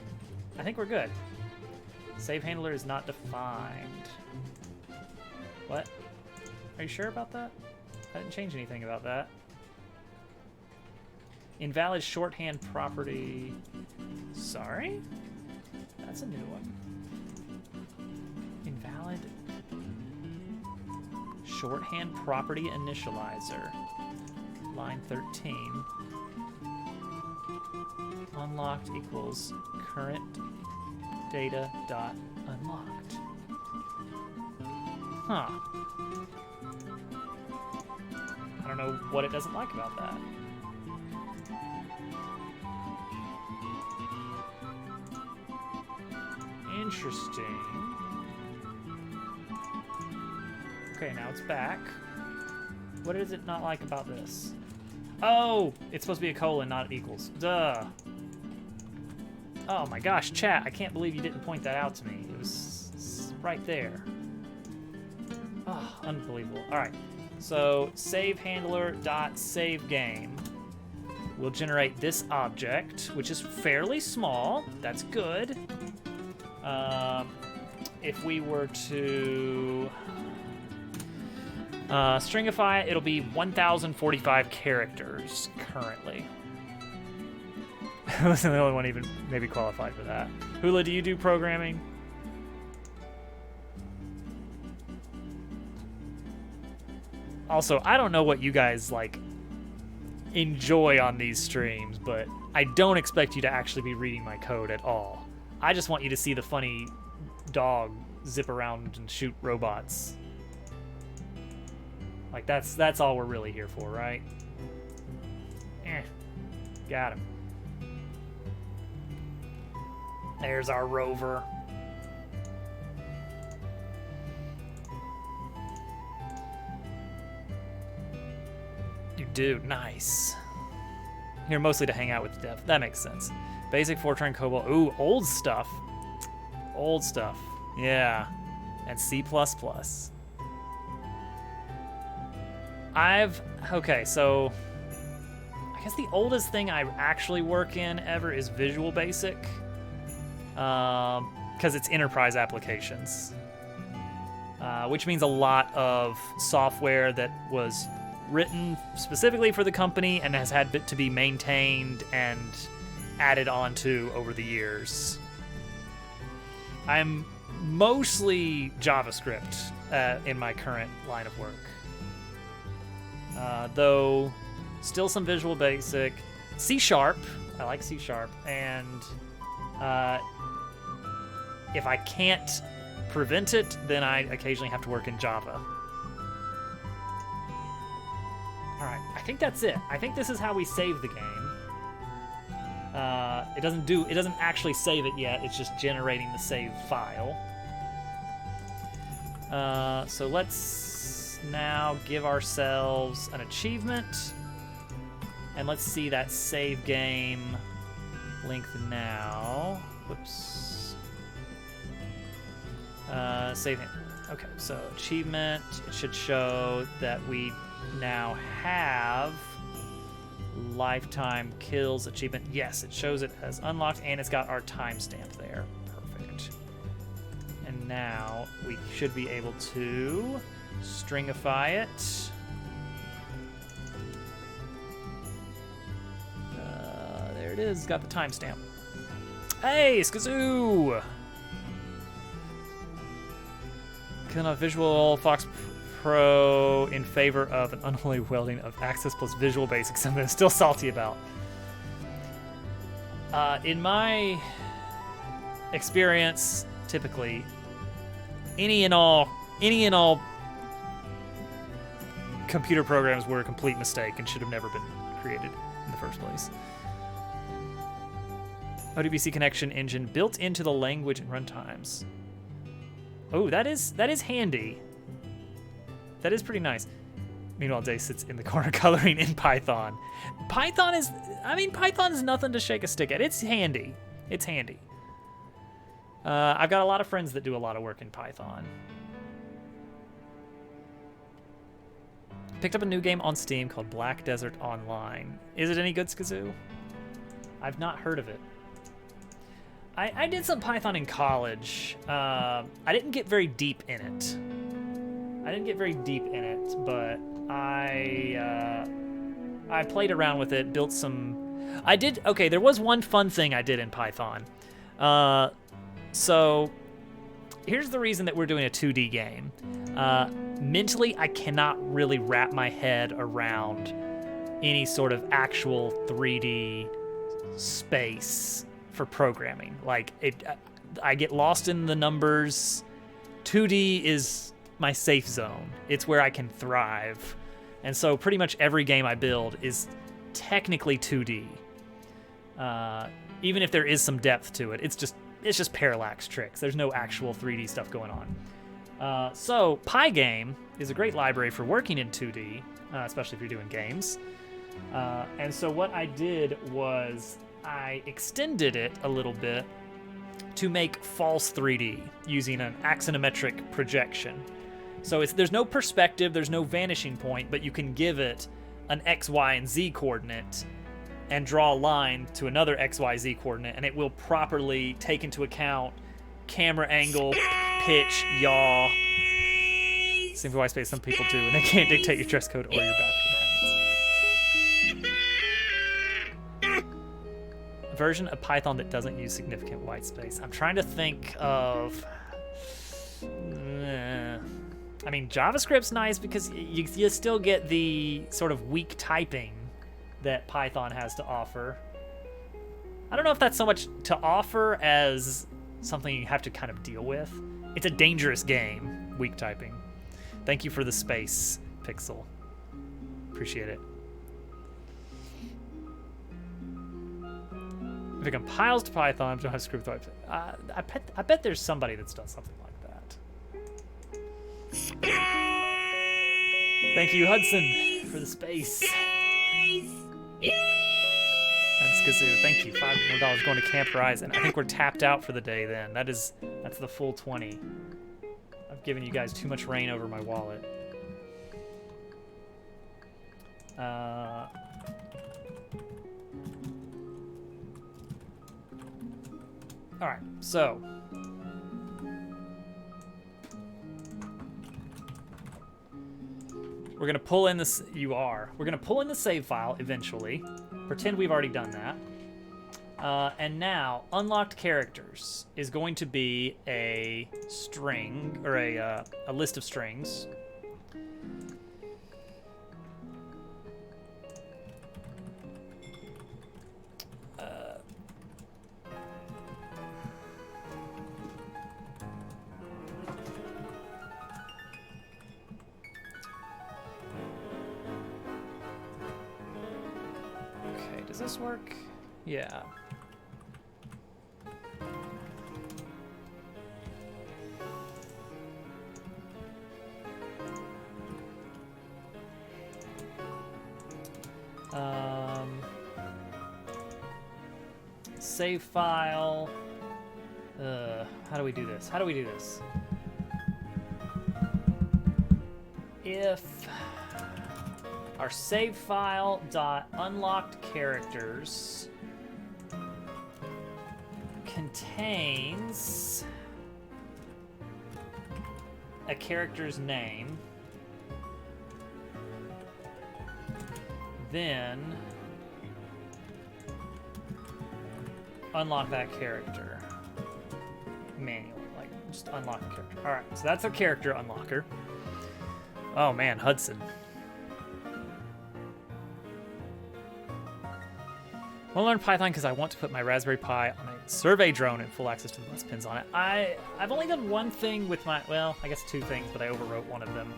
I think we're good. Save handler is not defined. What? Are you sure about that? I didn't change anything about that. Invalid shorthand property. Sorry? That's a new one. Invalid shorthand property initializer. Line 13. Unlocked equals current data dot unlocked. Huh. I don't know what it doesn't like about that. Interesting. Okay, now it's back. What is it not like about this? Oh, it's supposed to be a colon, not equals. Duh. Oh my gosh, chat, I can't believe you didn't point that out to me. It was right there. Oh, unbelievable. All right, so save handler dot save game will generate this object, which is fairly small. That's good. If we were to stringify it, it'll be 1,045 characters currently. I wasn't the only one even maybe qualified for that. Hula, do you do programming? Also, I don't know what you guys like enjoy on these streams, but I don't expect you to actually be reading my code at all. I just want you to see the funny dog zip around and shoot robots. Like, that's all we're really here for, right? Got him. There's our rover. You do. Nice. Here mostly to hang out with the dev. That makes sense. Basic Fortran COBOL. Ooh, old stuff. Old stuff. Yeah. And C++. Okay, so I guess the oldest thing I actually work in ever is Visual Basic, because it's enterprise applications, which means a lot of software that was written specifically for the company and has had to be maintained and added onto over the years. I'm mostly JavaScript in my current line of work. Though still some Visual Basic, C#. I like C#, and if I can't prevent it, then I occasionally have to work in Java. All right, I think that's it. I think this is how we save the game. It doesn't actually save it yet. It's just generating the save file. So let's now give ourselves an achievement, and let's see that save game length now. Whoops. Save it. Okay, so achievement. It should show that we now have lifetime kills achievement. Yes, it shows it as unlocked, and it's got our timestamp there. Perfect. And now we should be able to stringify it. There it is. Got the timestamp. Hey, Skazoo! Killing off Visual Fox Pro in favor of an unholy welding of Access plus Visual Basic, something I'm still salty about. In my experience, typically, any and all computer programs were a complete mistake and should have never been created in the first place. ODBC connection engine built into the language and runtimes. Oh, that is handy. That is pretty nice. Meanwhile, Day sits in the corner coloring in Python. Python is nothing to shake a stick at. It's handy. It's handy. I've got a lot of friends that do a lot of work in Python. Picked up a new game on Steam called Black Desert Online. Is it any good, Skazoo? I've not heard of it. I did some Python in college. I didn't get very deep in it. But I played around with it, built some... Okay, there was one fun thing I did in Python. So here's the reason that we're doing a 2D game. Mentally, I cannot really wrap my head around any sort of actual 3D space for programming. Like, I get lost in the numbers. 2D is my safe zone. It's where I can thrive. And so pretty much every game I build is technically 2D. Even if there is some depth to it, it's just parallax tricks. There's no actual 3D stuff going on. So Pygame is a great library for working in 2D, especially if you're doing games. And so what I did was I extended it a little bit to make false 3D using an axonometric projection. So there's no perspective, there's no vanishing point, but you can give it an X, Y, and Z coordinate and draw a line to another X, Y, Z coordinate, and it will properly take into account camera angle, pitch, yaw. Simply white space some people do, and they can't dictate your dress code or your bathroom habits. Version of Python that doesn't use significant white space. I'm trying to think of... I mean, JavaScript's nice because you still get the sort of weak typing that Python has to offer. I don't know if that's so much to offer as something you have to kind of deal with. It's a dangerous game, weak typing. Thank you for the space, Pixel. Appreciate it. If it compiles to Python, don't have to script. I bet there's somebody that's done something like that. Thank you, Hudson, for the space. That's Kazoo. Thank you. $5 more going to Camp Horizon. I think we're tapped out for the day then. That's the full 20. I've given you guys too much rain over my wallet. All right, so we're gonna pull in this. We're gonna pull in the save file eventually. Pretend we've already done that. And now, unlocked characters is going to be a string or a list of strings. Does this work? Yeah. Save file. How do we do this? If our save file dot unlocked characters contains a character's name, then unlock that character manually, like just unlock the character. All right, so that's a character unlocker. Oh man, Hudson. I want to learn Python because I want to put my Raspberry Pi on a survey drone and full access to the bus pins on it. I've only done one thing with my, well, I guess two things, but I overwrote one of them.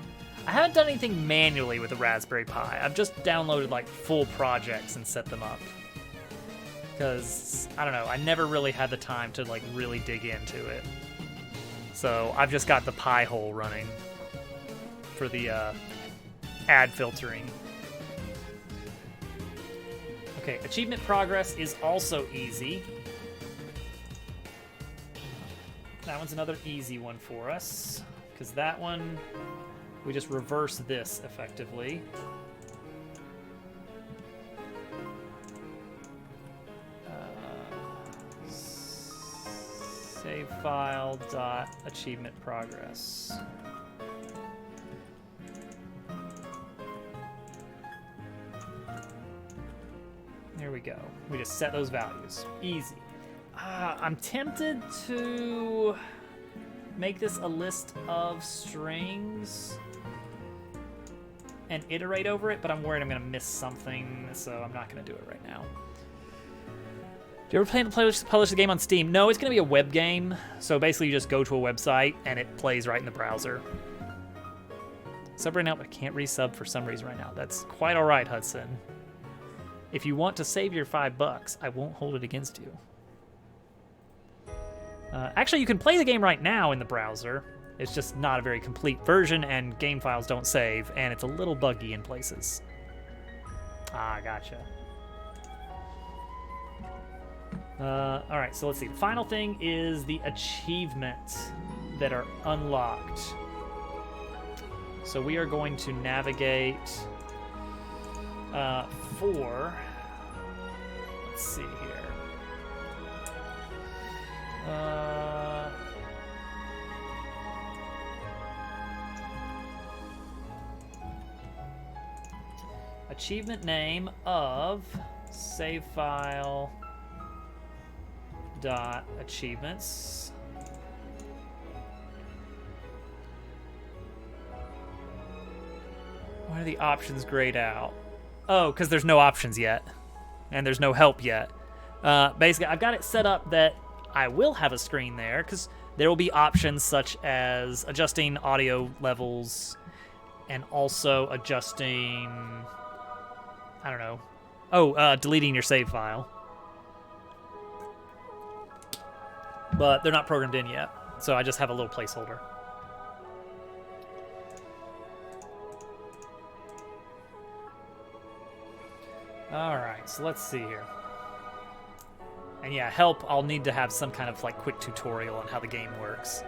I haven't done anything manually with the Raspberry Pi. I've just downloaded like full projects and set them up. Because, I don't know, I never really had the time to like really dig into it. So I've just got the Pi hole running for the ad filtering. Okay, achievement progress is also easy. That one's another easy one for us, because that one, we just reverse this effectively. Save file dot achievement progress. There we go. We just set those values. Easy. I'm tempted to make this a list of strings and iterate over it, but I'm worried I'm going to miss something, so I'm not going to do it right now. Do you ever plan to publish the game on Steam? No, it's going to be a web game, so basically you just go to a website and it plays right in the browser. Sub right now, but I can't resub for some reason right now. That's quite all right, Hudson. If you want to save your $5, I won't hold it against you. Actually, you can play the game right now in the browser. It's just not a very complete version, and game files don't save, and it's a little buggy in places. Ah, gotcha. All right, so let's see. The final thing is the achievements that are unlocked. So we are going to navigate for, let's see here. Achievement name of save file dot achievements. Why are the options grayed out? Oh, because there's no options yet, and there's no help yet. Basically, I've got it set up that I will have a screen there, because there will be options such as adjusting audio levels and also adjusting, I don't know. Oh, deleting your save file. But they're not programmed in yet, so I just have a little placeholder. All right, so let's see here. And yeah, help, I'll need to have some kind of like quick tutorial on how the game works.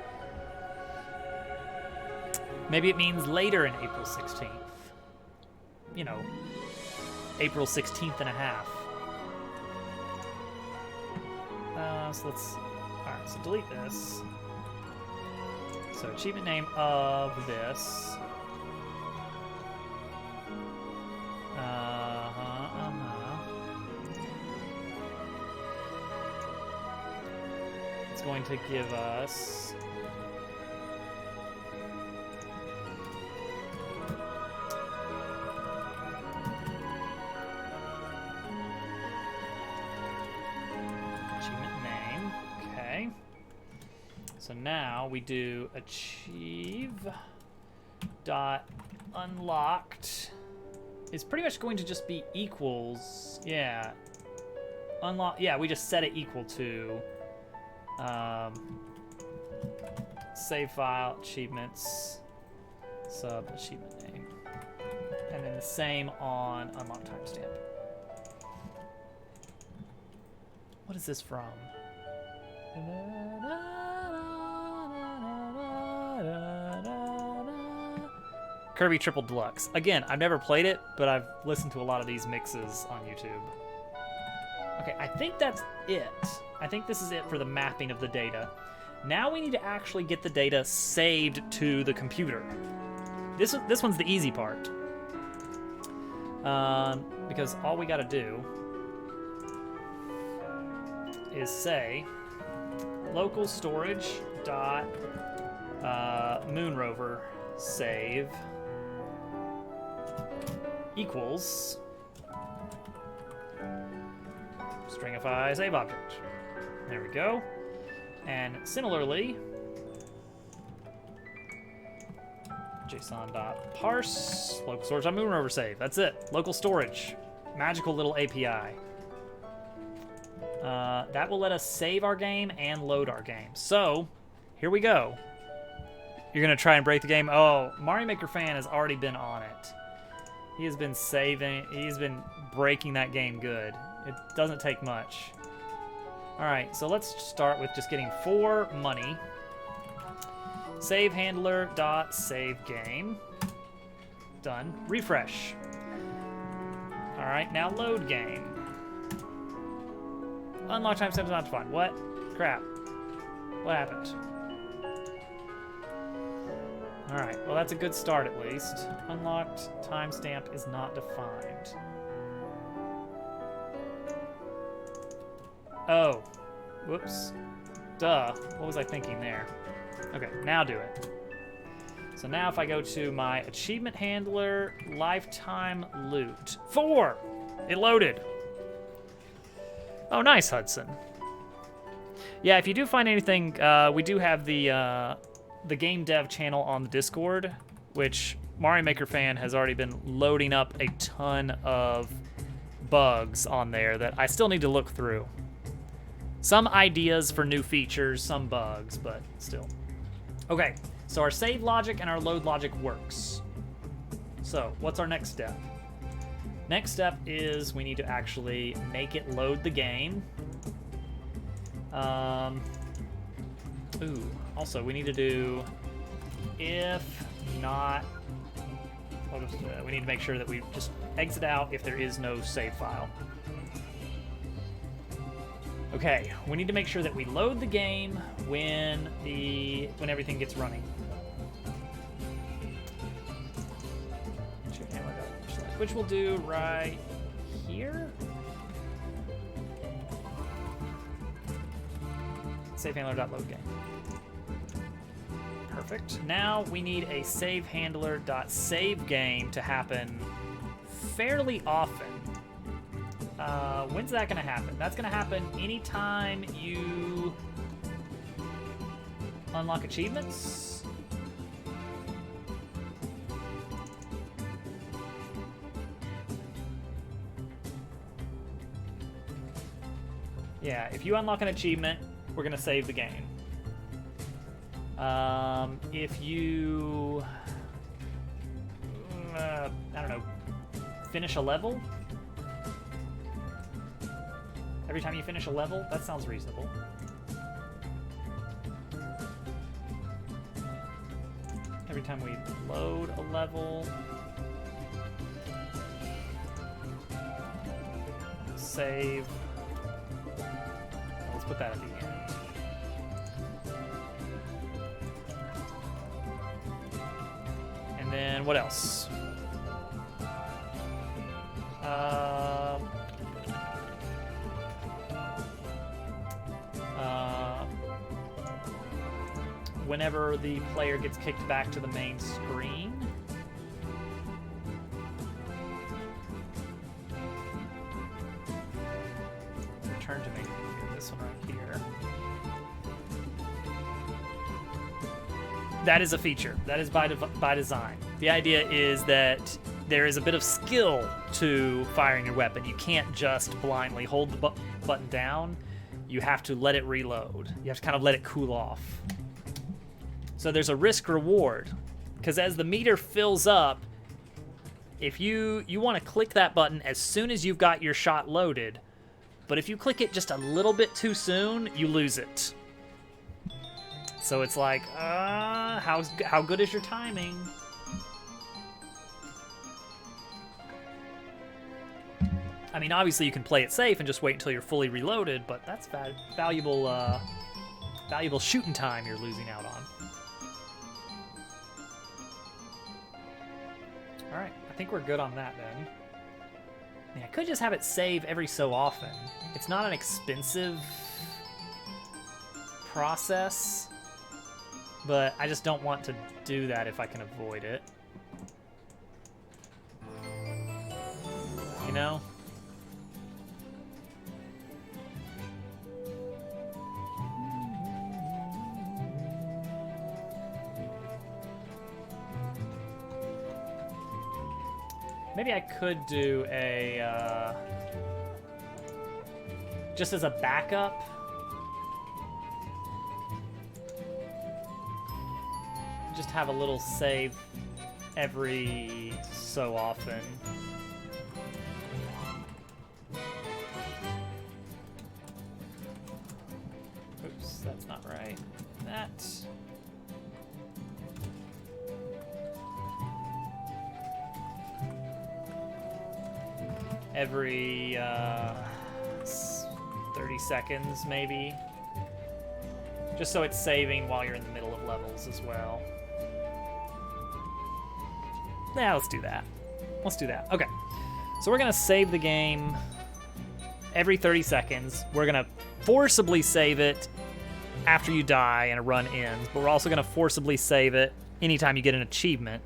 Maybe it means later in April 16th. You know, April 16th and a half. So let's, all right, so delete this. So achievement name of this. It's going to give us achievement name. Okay. So now we do achieve dot unlocked. It's pretty much going to just be equals. Yeah. Unlock. Yeah, we just set it equal to save file, achievements, sub achievement name, and then the same on unlock timestamp. What is this from? Kirby Triple Deluxe. Again, I've never played it, but I've listened to a lot of these mixes on YouTube. Okay, I think that's it. I think this is it for the mapping of the data. Now we need to actually get the data saved to the computer. This one's the easy part. Because all we gotta do is say local storage dot moonrover save equals stringify save object. There we go. And similarly, JSON.parse local storage.moonrover save. That's it. Local storage. Magical little API. That will let us save our game and load our game. So, here we go. You're going to try and break the game. Oh, Mario Maker fan has already been on it. He has been saving. He's been breaking that game good. It doesn't take much. All right, so let's start with just getting 4 money. Save handler dot save game. Done. Refresh. All right, now load game. Unlock timestamp not defined. What? Crap. What happened? All right, well that's a good start at least. Unlocked timestamp is not defined. Oh, whoops. Duh, what was I thinking there? Okay, now do it. So now if I go to my achievement handler, lifetime loot. 4! It loaded. Oh, nice, Hudson. Yeah, if you do find anything, we do have the game dev channel on the Discord, which Mario Maker fan has already been loading up a ton of bugs on there that I still need to look through. Some ideas for new features, some bugs, but still. Okay, so our save logic and our load logic works. So, what's our next step? Next step is we need to actually make it load the game. Also we need to do if not, we need to make sure that we just exit out if there is no save file. Okay, we need to make sure that we load the game when everything gets running. Which we'll do right here. Save handler.load game. Perfect. Now we need a save handler.save game to happen fairly often. When's that going to happen? That's going to happen anytime you unlock achievements. Yeah, if you unlock an achievement, we're gonna save the game. If you, I don't know, finish a level? Every time you finish a level? That sounds reasonable. Every time we load a level. Save. Let's put that at the end. And then what else? Whenever the player gets kicked back to the main screen, return to main menu. This one right here. That is a feature. That is by design. The idea is that there is a bit of skill to firing your weapon. You can't just blindly hold the button down. You have to let it reload. You have to kind of let it cool off. So there's a risk reward, because as the meter fills up, if you want to click that button as soon as you've got your shot loaded, but if you click it just a little bit too soon, you lose it. So it's like, how good is your timing? I mean, obviously you can play it safe and just wait until you're fully reloaded, but that's valuable shooting time you're losing out on. All right, I think we're good on that then. I mean, I could just have it save every so often. It's not an expensive process, but I just don't want to do that if I can avoid it. You know? Maybe I could do a, just as a backup. Just have a little save every so often. Oops, that's not right. That. Every 30 seconds, maybe. Just so it's saving while you're in the middle of levels as well. Yeah, let's do that. Let's do that. Okay. So we're going to save the game every 30 seconds. We're going to forcibly save it after you die and a run ends, but we're also going to forcibly save it anytime you get an achievement.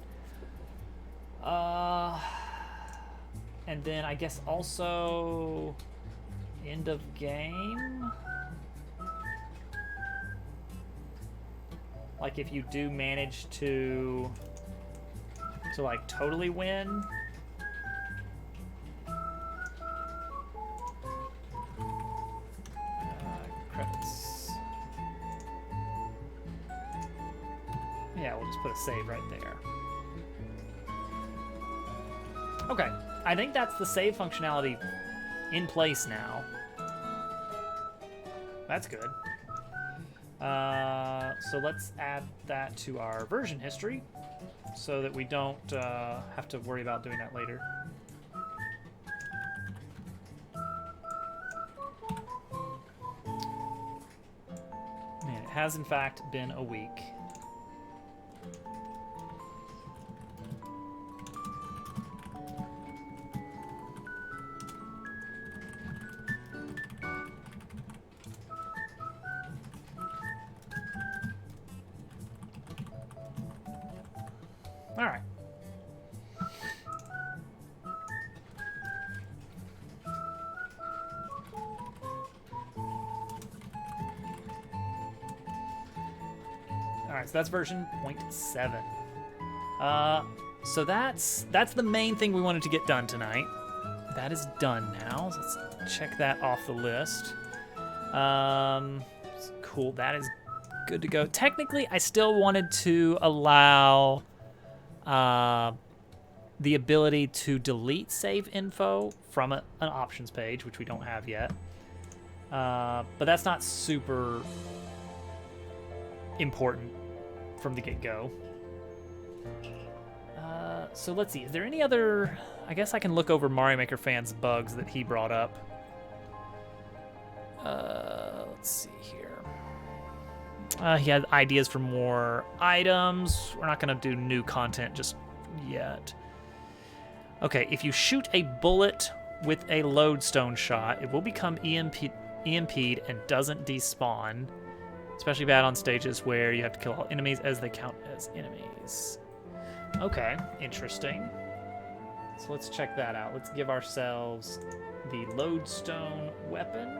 And then I guess also end of game. Like if you do manage to like totally win. Credits. Yeah, we'll just put a save right there. Okay. I think that's the save functionality in place now. That's good. So let's add that to our version history so that we don't have to worry about doing that later. Man, it has in fact been a week. All right. All right, so that's version 0.7. So that's the main thing we wanted to get done tonight. That is done now. So let's check that off the list. Cool. That is good to go. Technically, I still wanted to allow the ability to delete save info from an options page, which we don't have yet. But that's not super important from the get-go. So let's see. Is there any other... I guess I can look over Mario Maker Fan's bugs that he brought up. Let's see here. He had ideas for more items. We're not going to do new content just yet. Okay, if you shoot a bullet with a lodestone shot, it will become EMP'd and doesn't despawn. Especially bad on stages where you have to kill all enemies as they count as enemies. Okay, interesting. So let's check that out. Let's give ourselves the lodestone weapon.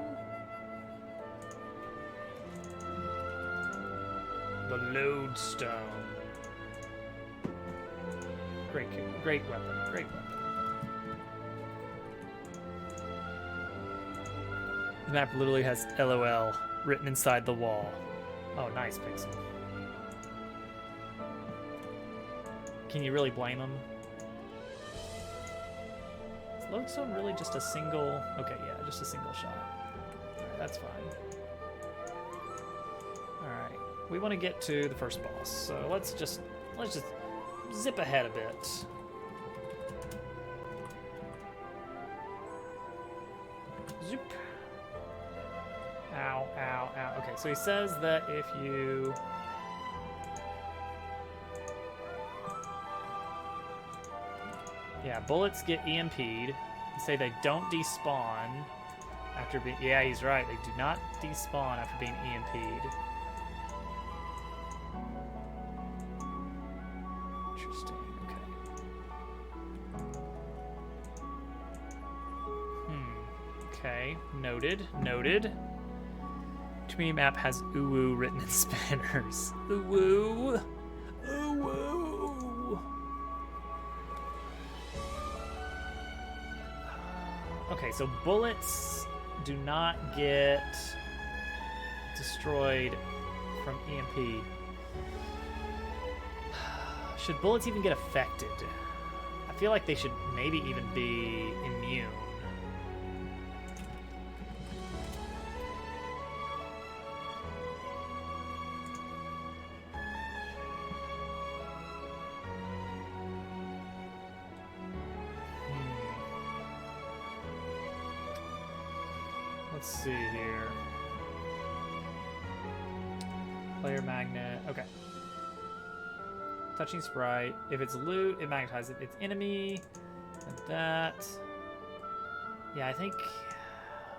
The lodestone. Great weapon, great weapon. The map literally has LOL written inside the wall. Oh, nice, Pixel. Can you really blame him? Is lodestone really just a single... Okay, yeah, just a single shot. Alright, that's fine. Alright, we want to get to the first boss, so let's just zip ahead a bit. Zoop. Ow, ow, ow. Okay, so he says that if you... Yeah, bullets get EMP'd. They say they don't despawn after being... Yeah, he's right. They do not despawn after being EMP'd. Interesting. Okay. Okay. Noted. Noted. Community map has uwu written in Spanish. Uwu. Uwu. Okay, so bullets do not get destroyed from EMP. Should bullets even get affected? I feel like they should maybe even be immune. Let's see here. Player magnet. Okay. Touching sprite. If it's loot, it magnetizes its enemy. And that. Yeah, I think.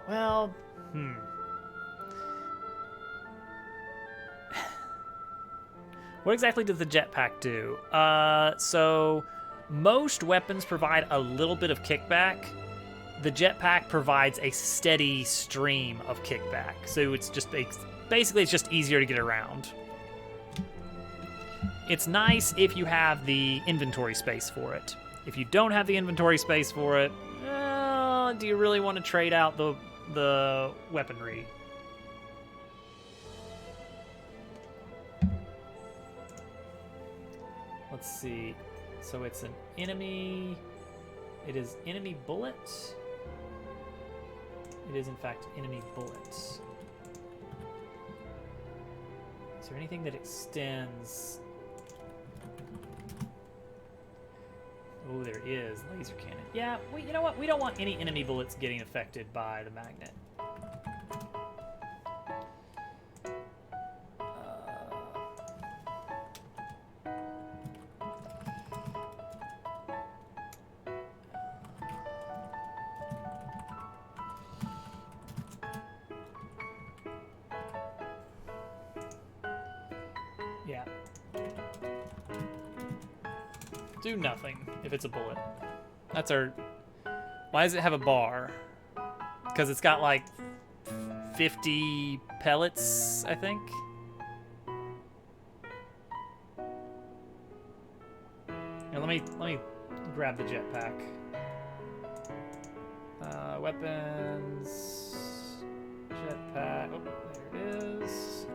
Well, What exactly does the jetpack do? So most weapons provide a little bit of kickback. The jetpack provides a steady stream of kickback. So it's just basically it's just easier to get around. It's nice if you have the inventory space for it. If you don't have the inventory space for it, do you really want to trade out the weaponry? Let's see. So it's an enemy. It is enemy bullets. It is in fact enemy bullets. Is there anything that extends? Oh, there is. Laser cannon. Yeah, you know what? We don't want any enemy bullets getting affected by the magnet. Yeah. Do nothing if it's a bullet. That's our... Why does it have a bar? Because it's got like 50 pellets, I think. Now let me grab the jetpack. Weapons, jetpack. jetpack. Oh, there it is.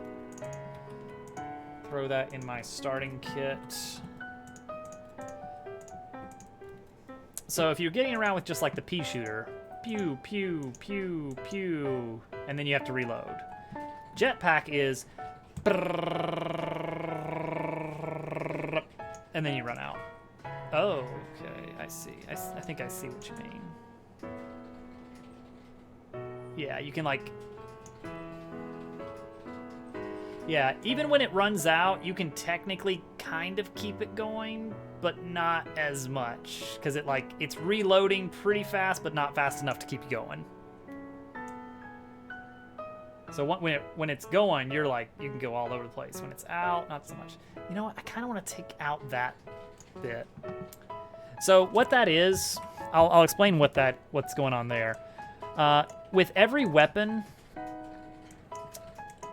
Throw that in my starting kit. So if you're getting around with just like the pea shooter, pew, pew, pew, pew, and then you have to reload. Jetpack is, and then you run out. Oh, okay, I see. I think I see what you mean. Yeah, you can like... Yeah, even when it runs out, you can technically kind of keep it going, but not as much. Because it's reloading pretty fast, but not fast enough to keep you going. So when it's going, you're like, you can go all over the place. When it's out, not so much. You know what? I kind of want to take out that bit. So what that is, I'll explain what's going on there. With every weapon,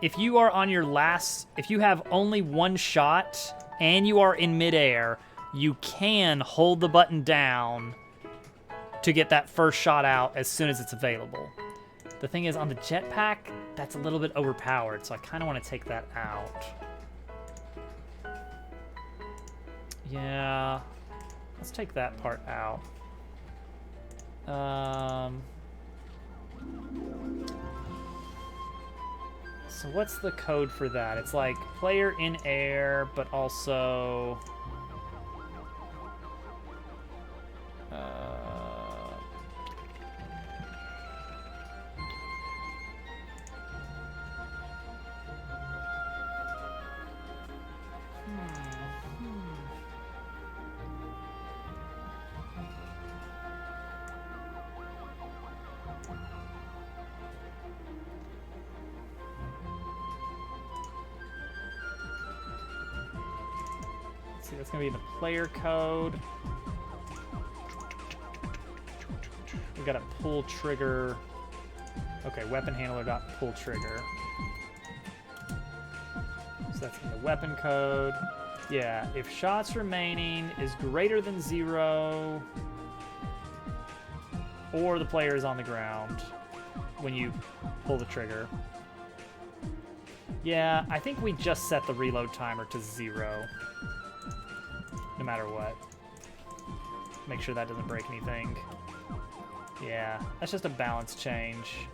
if you are on your last, if you have only one shot and you are in midair, you can hold the button down to get that first shot out as soon as it's available. The thing is, on the jetpack, that's a little bit overpowered, so I kind of want to take that out. Yeah, let's take that part out. So what's the code for that? It's like player in air, but also... See, that's gonna be the player code. We got a pull trigger. Okay, weapon handler dot pull trigger. So that's in the weapon code. Yeah, if shots remaining is greater than 0, or the player is on the ground when you pull the trigger. Yeah, I think we just set the reload timer to 0. No matter what. Make sure that doesn't break anything. Yeah, that's just a balance change.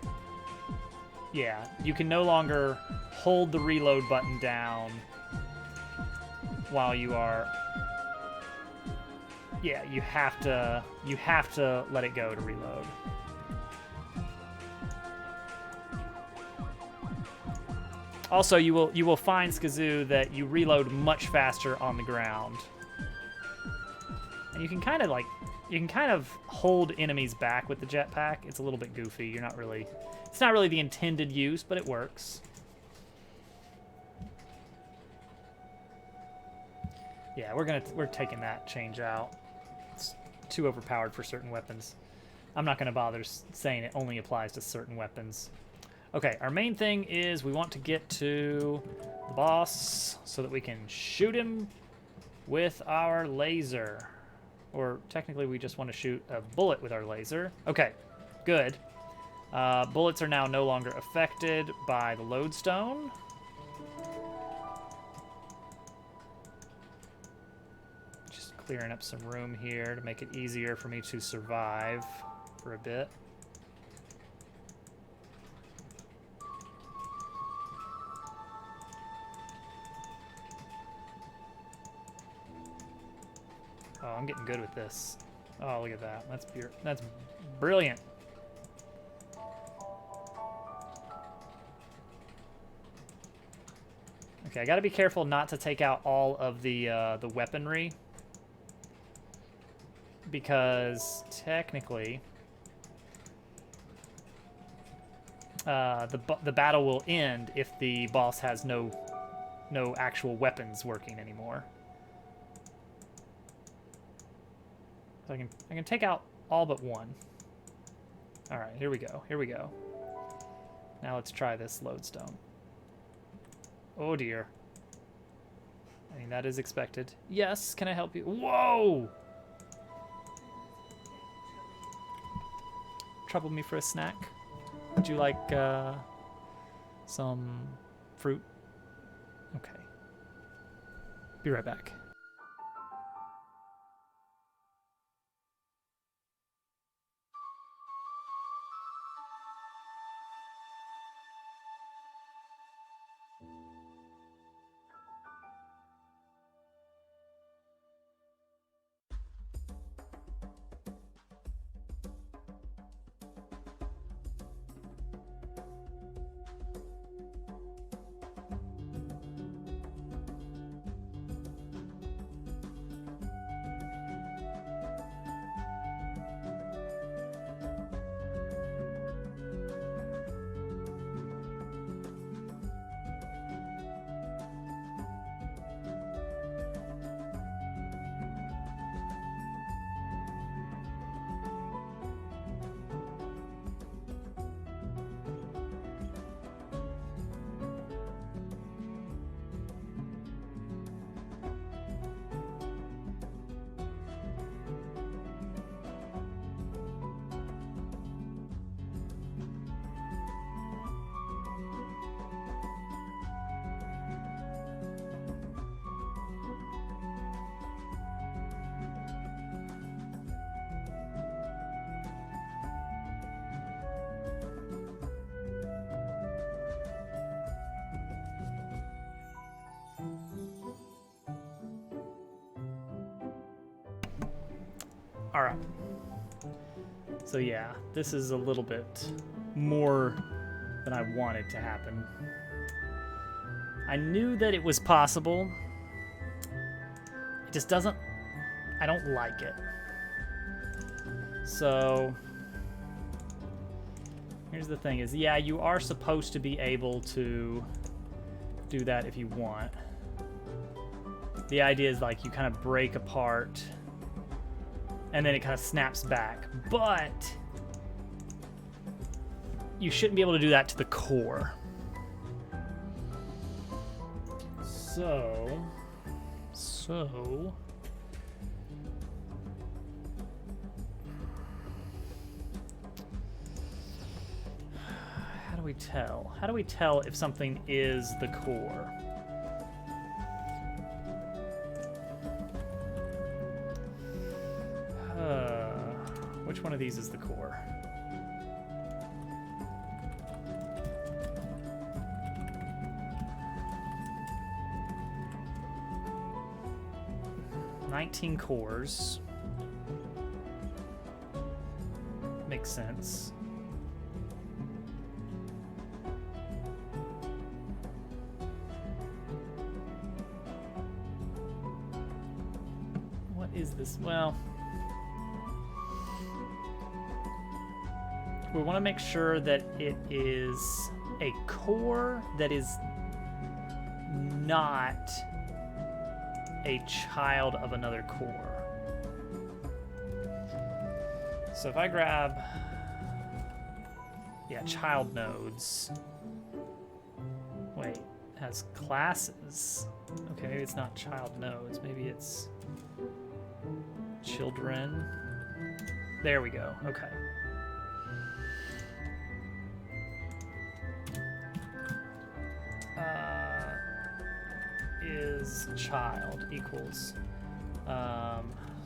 Yeah, you can no longer hold the reload button down while you are... Yeah, you have to let it go to reload. Also, you will find, Skazoo, that you reload much faster on the ground. And you can kind of hold enemies back with the jetpack. It's a little bit goofy. It's not really the intended use, but it works. Yeah, we're taking that change out. It's too overpowered for certain weapons. I'm not gonna bother saying it only applies to certain weapons. Okay, our main thing is we want to get to the boss so that we can shoot him with our laser. Or technically we just want to shoot a bullet with our laser. Okay, good. Bullets are now no longer affected by the lodestone. Just clearing up some room here to make it easier for me to survive for a bit. Oh, I'm getting good with this. Oh, look at that. That's brilliant. Okay, I got to be careful not to take out all of the weaponry, because technically the battle will end if the boss has no actual weapons working anymore. So I can take out all but one. All right, here we go. Here we go. Now let's try this lodestone. Oh dear. I mean, that is expected. Yes, can I help you? Whoa! Trouble me for a snack? Would you like some fruit. Okay. Be right back. All right. So yeah, this is a little bit more than I wanted to happen. I knew that it was possible. It just doesn't, I don't like it. So here's the thing is, yeah, you are supposed to be able to do that if you want. The idea is like you kind of break apart and then it kind of snaps back. But you shouldn't be able to do that to the core. So how do we tell? How do we tell if something is the core? Which one of these is the core? "19 cores. Makes sense. What is this? Well, we want to make sure that it is a core that is not a child of another core. So if I grab, yeah, child nodes. Wait, it has classes. Okay, maybe it's not child nodes. Maybe it's children. There we go. Okay. Is child equals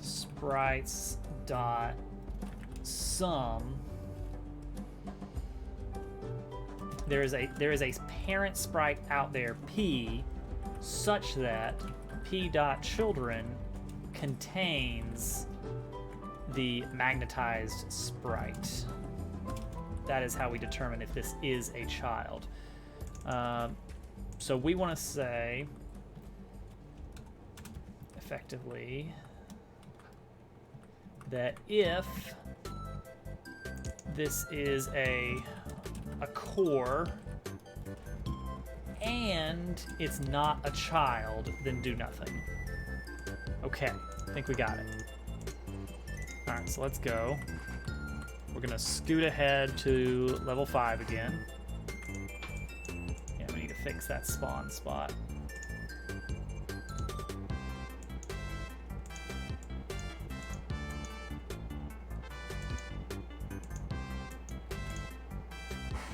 sprites dot sum. There is a parent sprite out there, P, such that P dot children contains the magnetized sprite. That is how we determine if this is a child. So we want to say effectively that if this is a core and it's not a child, then do nothing. Okay, I think we got it. All right, so let's go. We're gonna scoot ahead to level 5 again. Yeah, we need to fix that spawn spot.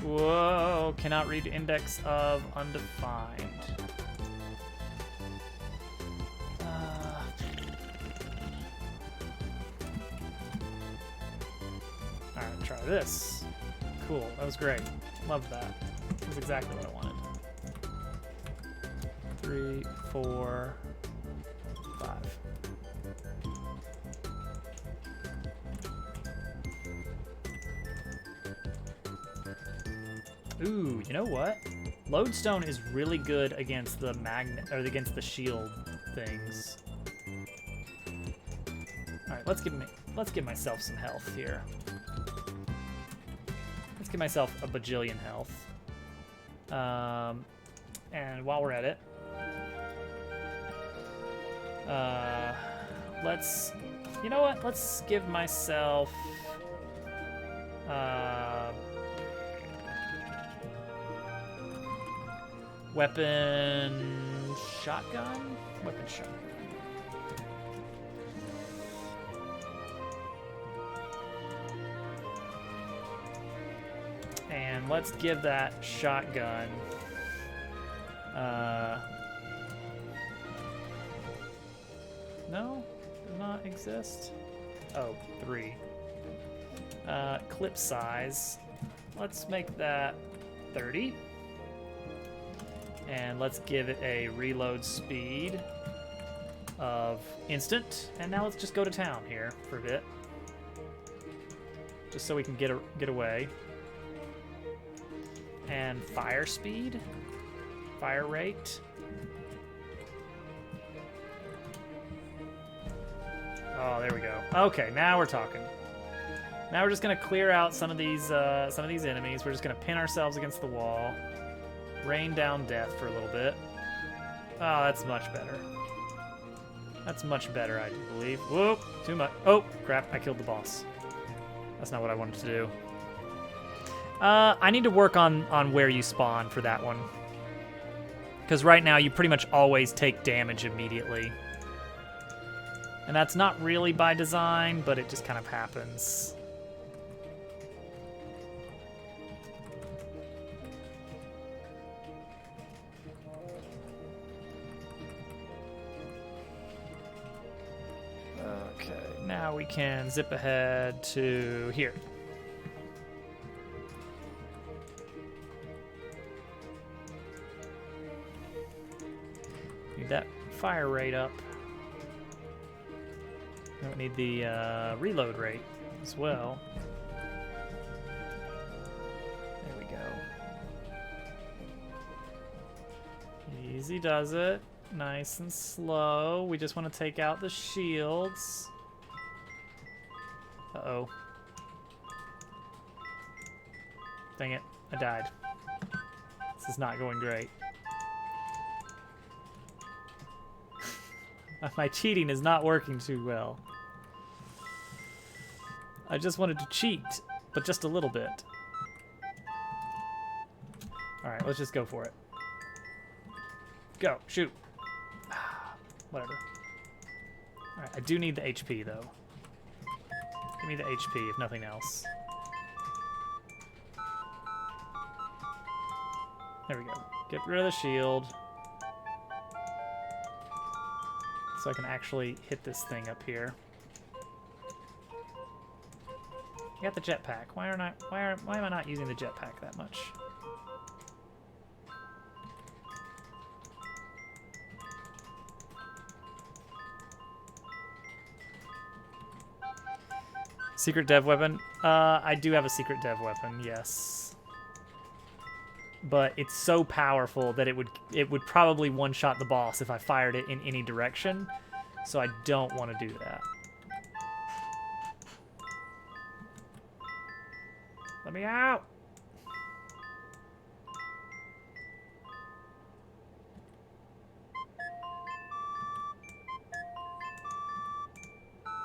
Whoa, cannot read index of undefined. Alright, try this. Cool, that was great. Love that. That was exactly what I wanted. 3, 4, 5. Ooh, you know what? Lodestone is really good against the magnet or against the shield things. All right, let's give myself some health here. Let's give myself a bajillion health. And while we're at it, you know what? Let's give myself weapon shotgun? Weapon shotgun. And let's give that shotgun no, does not exist. Oh, 3. Clip size. Let's make that 30. And let's give it a reload speed of instant. And now let's just go to town here for a bit. Just so we can get away. And fire speed. Fire rate. Oh, there we go. Okay, now we're talking. Now we're just gonna clear out some of these enemies. We're just gonna pin ourselves against the wall. Rain down death for a little bit. Oh, that's much better. That's much better, I do believe. Whoop, too much. Oh, crap, I killed the boss. That's not what I wanted to do. I need to work on where you spawn for that one. Because right now you pretty much always take damage immediately. And that's not really by design, but it just kind of happens. Okay, now we can zip ahead to here. Need that fire rate up. We need the reload rate as well. There we go. Easy does it. Nice and slow. We just want to take out the shields. Uh-oh. Dang it. I died. This is not going great. My cheating is not working too well. I just wanted to cheat, but just a little bit. Alright, let's just go for it. Go, shoot. Whatever. Alright, I do need the HP, though. Give me the HP, if nothing else. There we go. Get rid of the shield. So I can actually hit this thing up here. I got the jetpack. Why am I not using the jetpack that much? Secret dev weapon? I do have a secret dev weapon, yes. But it's so powerful that it would probably one-shot the boss if I fired it in any direction. So I don't want to do that. Let me out!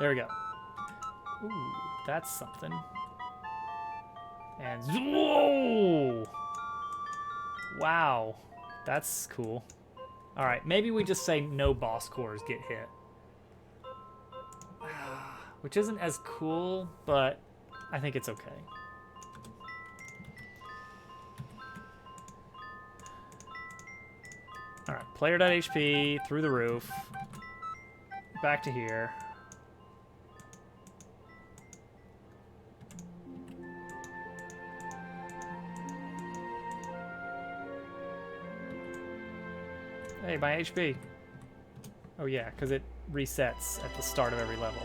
There we go. Ooh, that's something. And whoa! Wow, that's cool. All right, maybe we just say no boss cores get hit. Which isn't as cool, but I think it's okay. Player.hp through the roof. Back to here. Hey, my HP. Oh yeah, because it resets at the start of every level.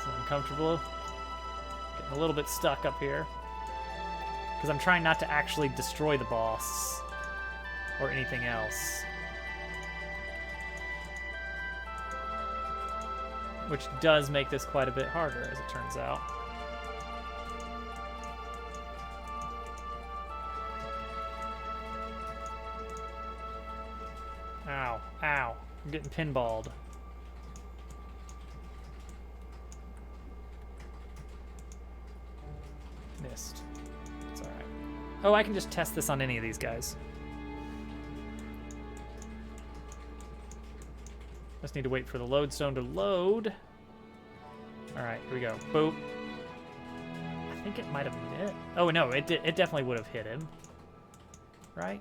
So I'm comfortable. Getting a little bit stuck up here. Because I'm trying not to actually destroy the boss or anything else. Which does make this quite a bit harder, as it turns out. Ow, ow. I'm getting pinballed. Missed. It's alright. Oh, I can just test this on any of these guys. Just need to wait for the lodestone to load. Alright, here we go. Boop. I think it might have hit. Oh, no, it definitely would have hit him. Right?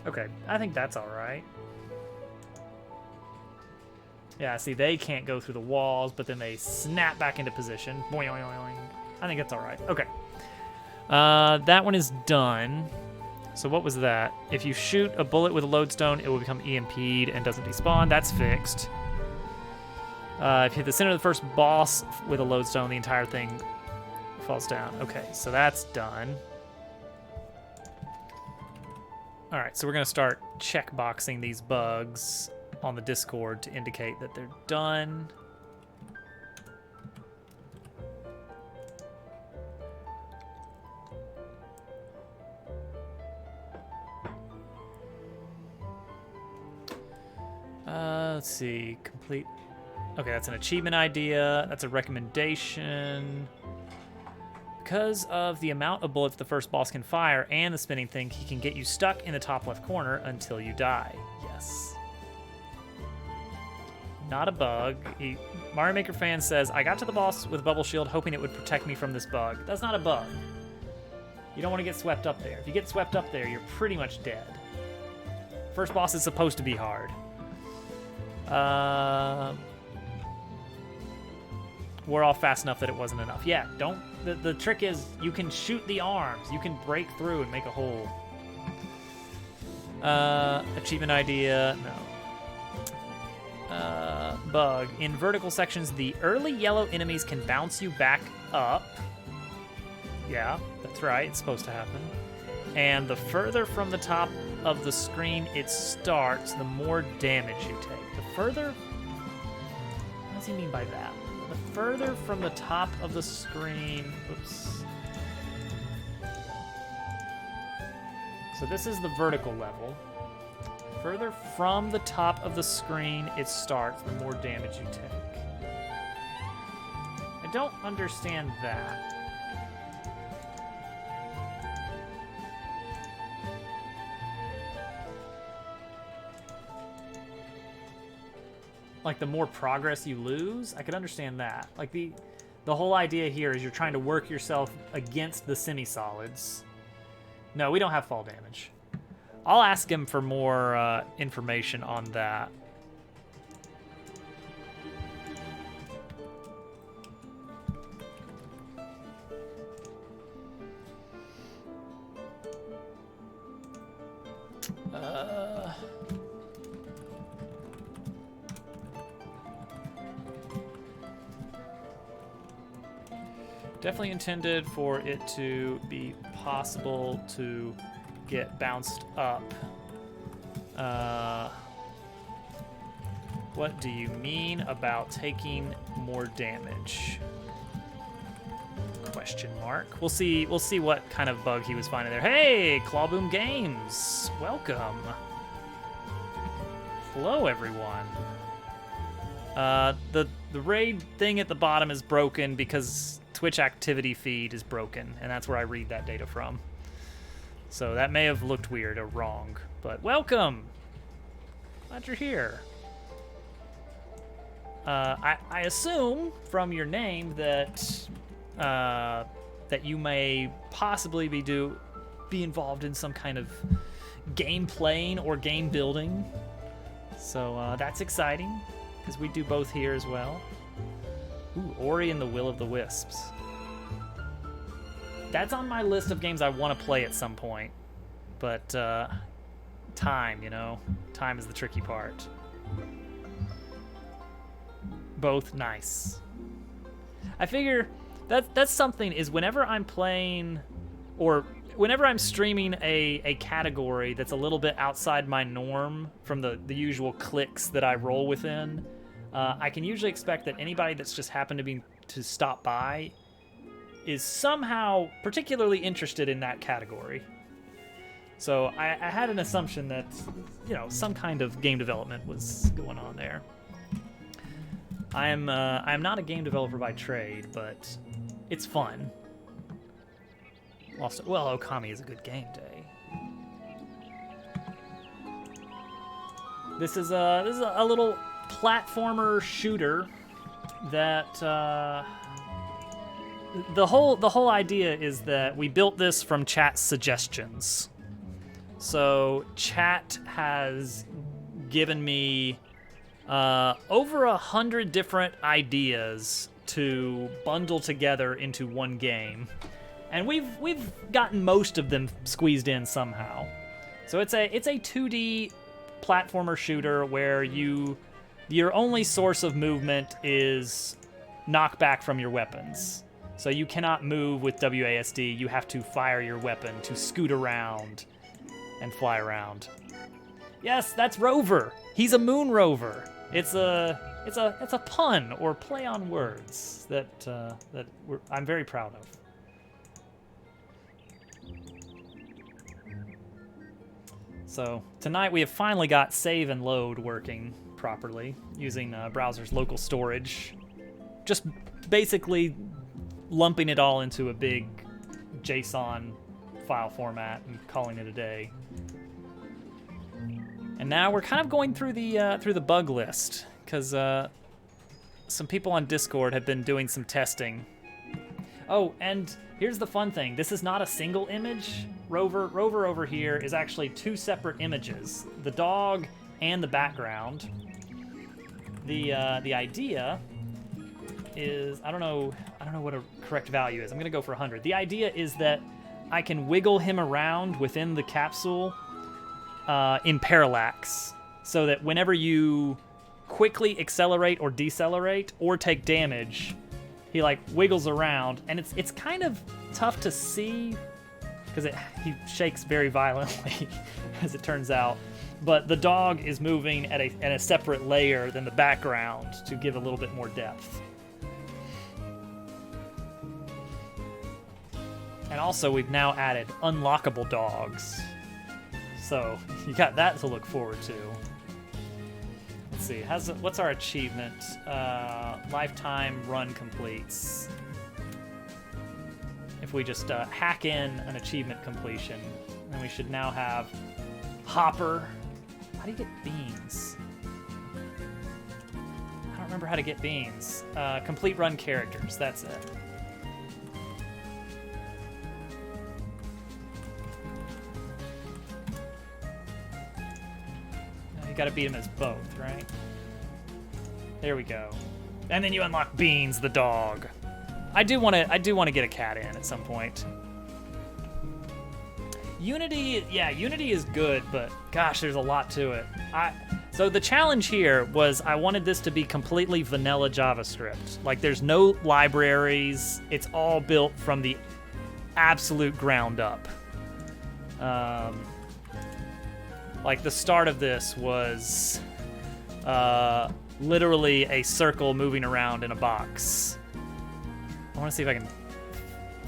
Okay, I think that's alright. Yeah, see, they can't go through the walls, but then they snap back into position. Boing, boing, boing. I think it's alright. Okay. That one is done. So what was that? If you shoot a bullet with a lodestone, it will become EMP'd and doesn't despawn. That's fixed. If you hit the center of the first boss with a lodestone, the entire thing falls down. Okay, so that's done. All right, so we're gonna start checkboxing these bugs on the Discord to indicate that they're done. Let's see, complete. Okay, that's an achievement idea. That's a recommendation. Because of the amount of bullets the first boss can fire and the spinning thing, he can get you stuck in the top left corner until you die. Yes. Not a bug. Mario Maker fan says, I got to the boss with a bubble shield hoping it would protect me from this bug. That's not a bug. You don't want to get swept up there. If you get swept up there, you're pretty much dead. First boss is supposed to be hard. We're all fast enough that it wasn't enough. Yeah, don't. The trick is you can shoot the arms. You can break through and make a hole. Achievement idea, no. Bug. In vertical sections, the early yellow enemies can bounce you back up. Yeah, that's right. It's supposed to happen. And the further from the top of the screen it starts, the more damage you take. The further... What does he mean by that? The further from the top of the screen... Oops. So this is the vertical level. Further from the top of the screen it starts, the more damage you take. I don't understand that. Like, the more progress you lose? I could understand that. Like, the whole idea here is you're trying to work yourself against the semi-solids. No, we don't have fall damage. I'll ask him for more information on that. Definitely intended for it to be possible to get bounced up. What do you mean about taking more damage? Question mark. We'll see what kind of bug he was finding there. Hey, Clawboom Games, welcome. Hello, everyone. The raid thing at the bottom is broken because Twitch activity feed is broken, and that's where I read that data from. So that may have looked weird or wrong, but welcome. Glad you're here. I assume from your name that that you may possibly be involved in some kind of game playing or game building. So that's exciting, because we do both here as well. Ooh, Ori and the Will of the Wisps. That's on my list of games I want to play at some point. But time, you know? Time is the tricky part. Both nice. I figure that's something, is whenever I'm playing or whenever I'm streaming a category that's a little bit outside my norm from the usual cliques that I roll within, I can usually expect that anybody that's just happened to stop by is somehow particularly interested in that category. So I had an assumption that, you know, some kind of game development was going on there. I'm not a game developer by trade, but it's fun. Also, well, Okami is a good game day. This is a little platformer shooter that the whole idea is that we built this from chat suggestions. So chat has given me over 100 different ideas to bundle together into one game, and we've gotten most of them squeezed in somehow. So it's a 2D platformer shooter where your only source of movement is knockback from your weapons. So you cannot move with WASD. You have to fire your weapon to scoot around and fly around. Yes, that's Rover. He's a moon rover. It's a pun or play on words that I'm very proud of. So tonight we have finally got save and load working properly using browser's local storage. Just basically lumping it all into a big JSON file format and calling it a day. And now we're kind of going through the bug list, because some people on Discord have been doing some testing. Oh, and here's the fun thing. This is not a single image. Rover over here is actually two separate images, the dog and the background. The idea is, I don't know what a correct value is. I'm gonna go for 100. The idea is that I can wiggle him around within the capsule in parallax, so that whenever you quickly accelerate or decelerate or take damage, he like wiggles around, and it's kind of tough to see because he shakes very violently, as it turns out. But the dog is moving at a separate layer than the background to give a little bit more depth. And also, we've now added unlockable dogs. So you got that to look forward to. Let's see, what's our achievement? Lifetime run completes. If we just hack in an achievement completion, then we should now have Hopper. How do you get beans? I don't remember how to get beans. Complete run characters, that's it. You gotta beat him as both, right? There we go. And then you unlock Beans, the dog. I do want to get a cat in at some point. Unity is good, but gosh, there's a lot to it. So the challenge here was I wanted this to be completely vanilla JavaScript. Like, there's no libraries. It's all built from the absolute ground up. Like, the start of this was literally a circle moving around in a box. I want to see if I can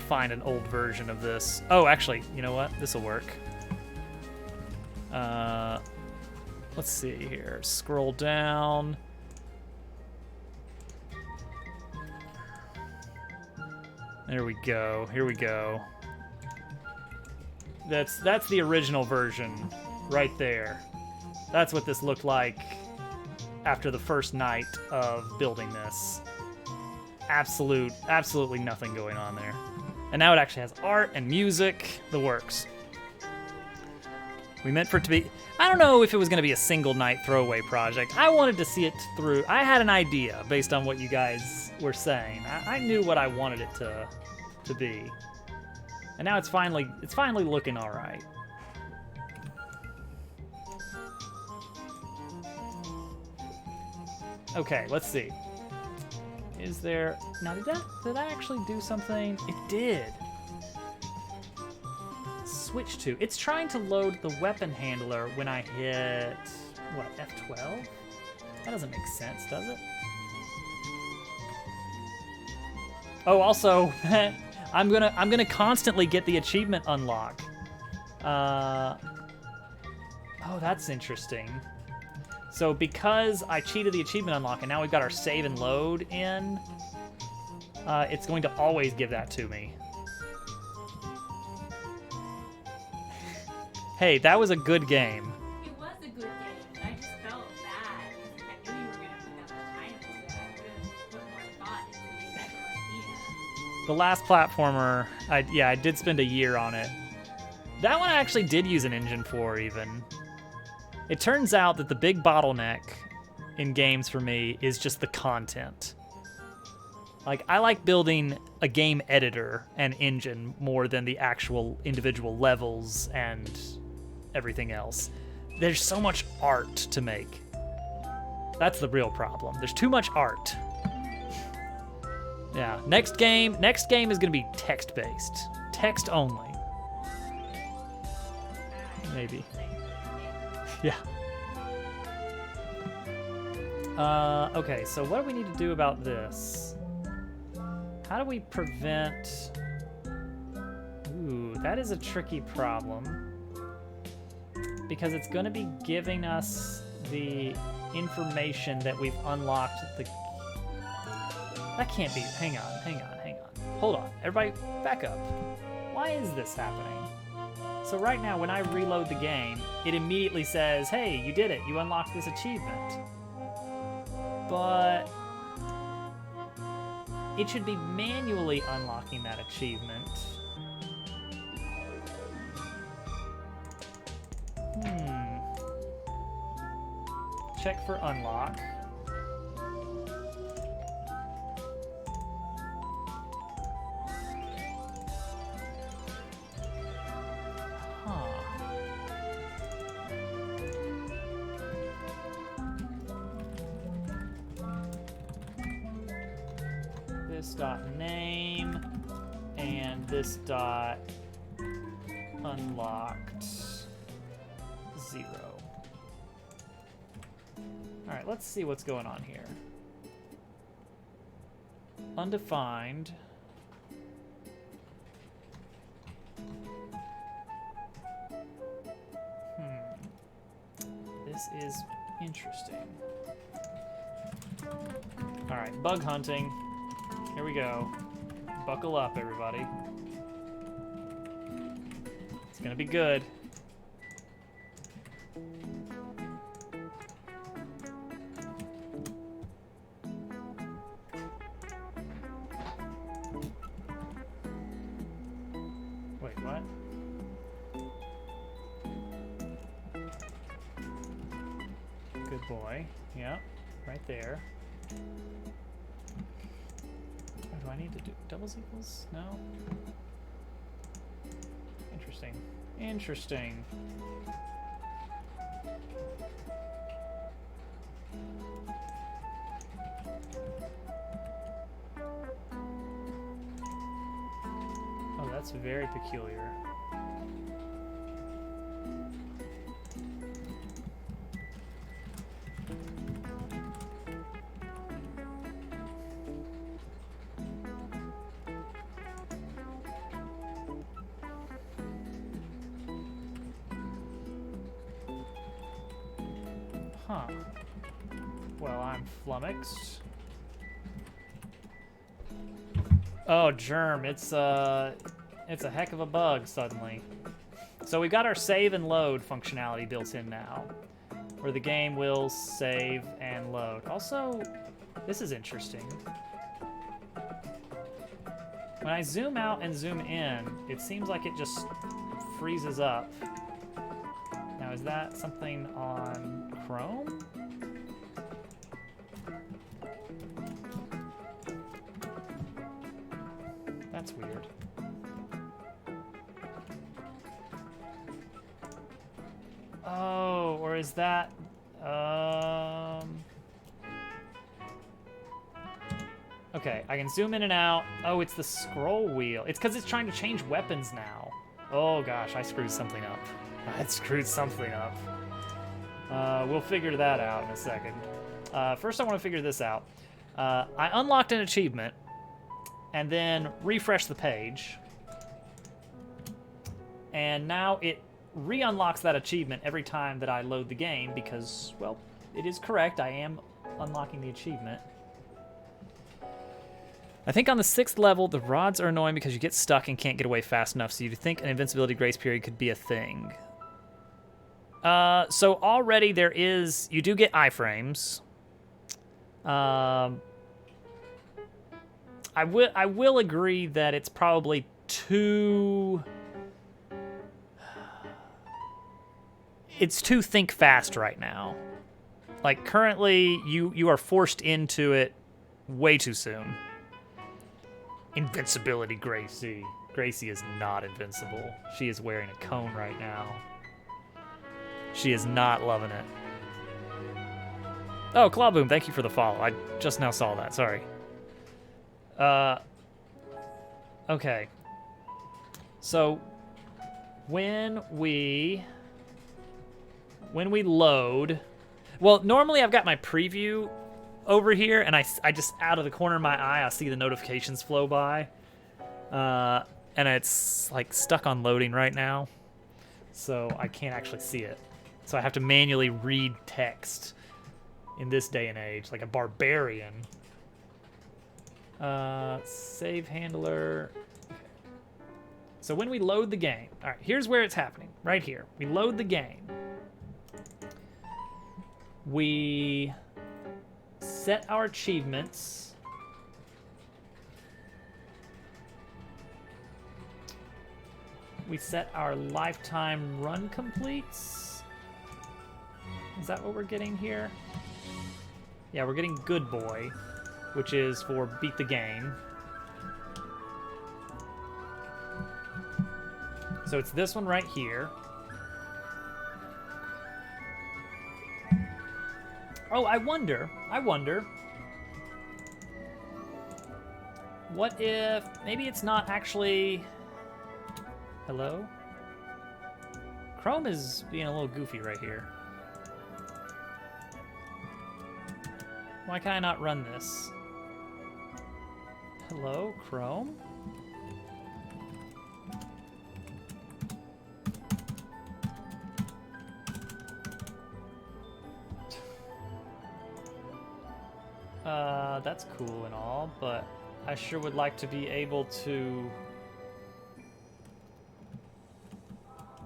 find an old version of this. Oh, actually, you know what? This will work. Let's see here. Scroll down. There we go. Here we go. That's the original version right there. That's what this looked like after the first night of building this. Absolutely nothing going on there. And now it actually has art and music, the works. We meant for it to be, I don't know if it was going to be a single night throwaway project. I wanted to see it through. I had an idea based on what you guys were saying. I knew what I wanted it to be. And now it's finally looking all right. Okay, let's see. Is there, now did that actually do something? It did. Switch to, it's trying to load the weapon handler when I hit, what, F12? That doesn't make sense, does it? Oh, also, I'm gonna constantly get the achievement unlock. Oh, that's interesting. So because I cheated the achievement unlock and now we've got our save and load in, it's going to always give that to me. Hey, that was a good game. It was a good game, but I just felt bad because I knew you were going to put that much time into it. I could have put more thought into the actual idea. The last platformer, I did spend a year on it. That one I actually did use an engine for, even. It turns out that the big bottleneck in games for me is just the content. Like, I like building a game editor and engine more than the actual individual levels and everything else. There's so much art to make. That's the real problem. There's too much art. Yeah, next game is gonna be text-based. Text only. Maybe. Yeah. Okay, so what do we need to do about this? How do we prevent... Ooh, that is a tricky problem. Because it's going to be giving us the information that we've unlocked the... That can't be... Hang on. Hold on. Everybody, back up. Why is this happening? So right now, when I reload the game, it immediately says, hey, you did it. You unlocked this achievement. But it should be manually unlocking that achievement. Check for unlock. This dot name and this dot unlocked 0. All right, let's see what's going on here. Undefined. This is interesting. All right, bug hunting. Here we go. Buckle up, everybody. It's gonna be good. Wait, what? Good boy. Yeah, right there. Do I need to do doubles equals? No? Interesting. Oh, that's very peculiar. Huh. Well, I'm flummoxed. Oh, Germ, it's a heck of a bug suddenly. So we got our save and load functionality built in now, where the game will save and load. Also, this is interesting. When I zoom out and zoom in, it seems like it just freezes up. Now, is that something on Chrome? That's weird. Oh, or is that, okay, I can zoom in and out. Oh, it's the scroll wheel. It's because it's trying to change weapons now. Oh gosh, I screwed something up. I screwed something up. We'll figure that out in a second. First I want to figure this out. I unlocked an achievement and then refreshed the page. And now it re-unlocks that achievement every time that I load the game because, well, it is correct. I am unlocking the achievement. I think on the 6th level, the rods are annoying because you get stuck and can't get away fast enough, so you think an invincibility grace period could be a thing. So already there is, you do get iframes. I will agree that it's probably too... It's too think fast right now. Like, currently, you are forced into it way too soon. Invincibility Gracie. Gracie is not invincible. She is wearing a cone right now. She is not loving it. Oh, Clawboom, thank you for the follow. I just now saw that, sorry. Okay. So, when we load... Well, normally I've got my preview over here, and I just, out of the corner of my eye, I see the notifications flow by. And it's, like, stuck on loading right now. So I can't actually see it. So I have to manually read text in this day and age, like a barbarian. Save handler. Okay. So when we load the game, all right, here's where it's happening, right here. We load the game. We set our achievements. We set our lifetime run completes. Is that what we're getting here? Yeah, we're getting Good Boy, which is for beat the game. So it's this one right here. Oh, I wonder, what if, maybe it's not actually, hello? Chrome is being a little goofy right here. Why can I not run this? Hello, Chrome? That's cool and all, but I sure would like to be able to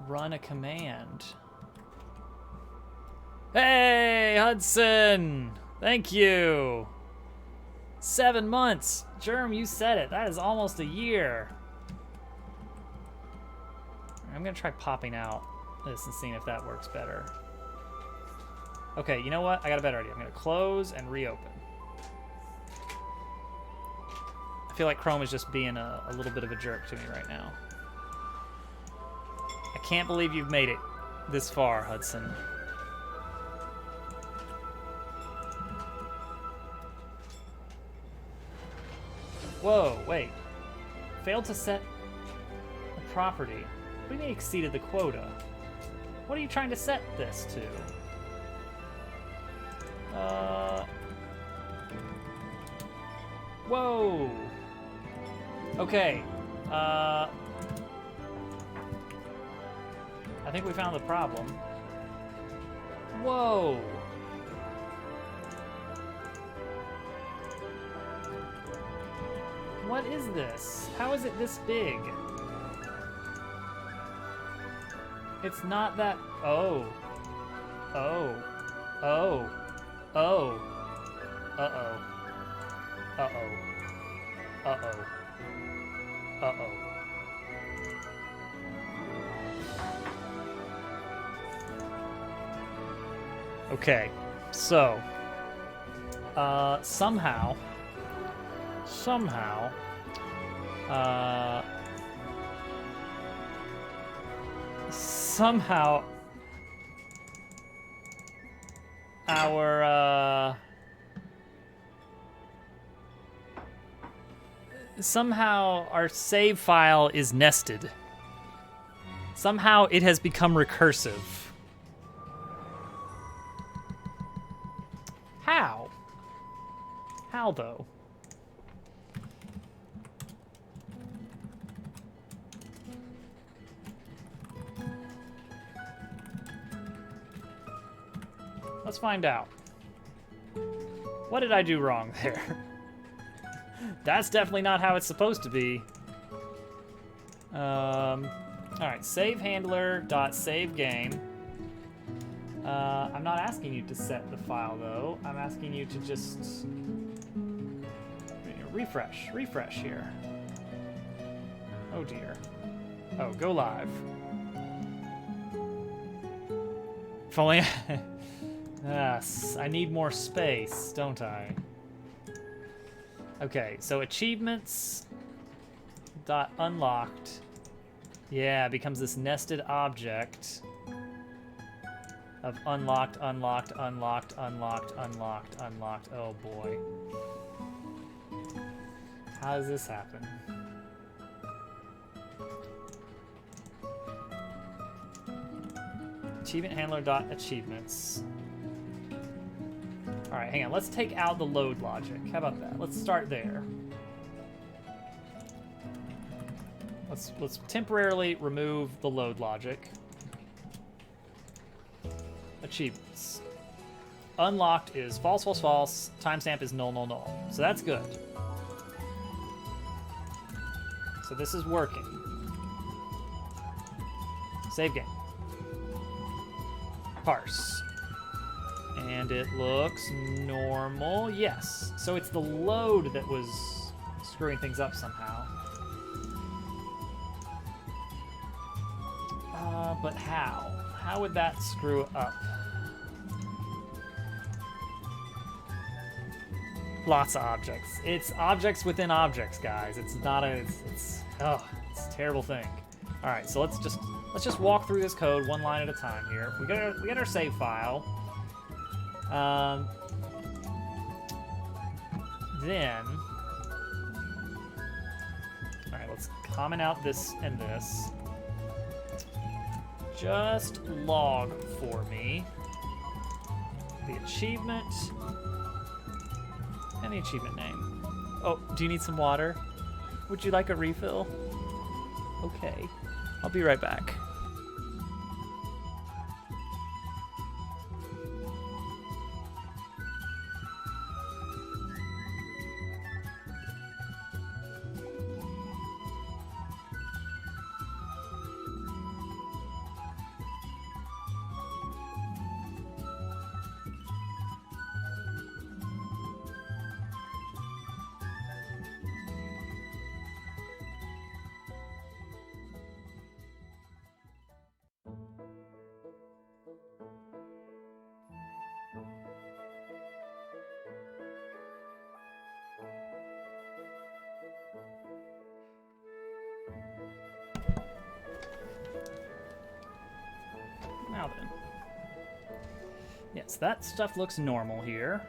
run a command. Hey, Hudson! Thank you! 7 months! Germ, you said it. That is almost a year. I'm gonna try popping out this and seeing if that works better. Okay, you know what? I got a better idea. I'm gonna close and reopen. I feel like Chrome is just being a little bit of a jerk to me right now. I can't believe you've made it this far, Hudson. Whoa, wait. Failed to set a property. What do you mean exceeded the quota? What are you trying to set this to? Whoa. Okay. I think we found the problem. Whoa. What is this? How is it this big? It's not that... Oh. Oh. Oh. Oh. Uh-oh. Uh-oh. Uh-oh. Uh-oh. Okay, so, somehow, uh, somehow, somehow our save file is nested. Somehow it has become recursive. How? How, though? Let's find out. What did I do wrong there? That's definitely not how it's supposed to be. Alright, save handler dot save game. I'm not asking you to set the file, though. I'm asking you to just refresh here. Oh dear. Oh, go live. If only. Yes, I need more space, don't I? Okay, so achievements dot unlocked. Yeah, it becomes this nested object of unlocked, unlocked, unlocked, unlocked, unlocked, unlocked. Oh boy. How does this happen? Achievement handler dot achievements. All right, hang on. Let's take out the load logic. How about that? Let's start there. Let's temporarily remove the load logic. Achievements. Unlocked is false, false, false. Timestamp is null, null, null. So that's good. So this is working. Save game. Parse. And it looks normal. Yes. So it's the load that was screwing things up somehow. But how? How would that screw up? Lots of objects. It's objects within objects, guys. It's not a. It's a terrible thing. All right, so let's just walk through this code one line at a time here. We got our save file. Then, all right, let's comment out this and this. Just log for me the achievement and the achievement name. Oh, do you need some water? Would you like a refill? Okay, I'll be right back. Now then. Yes, that stuff looks normal here.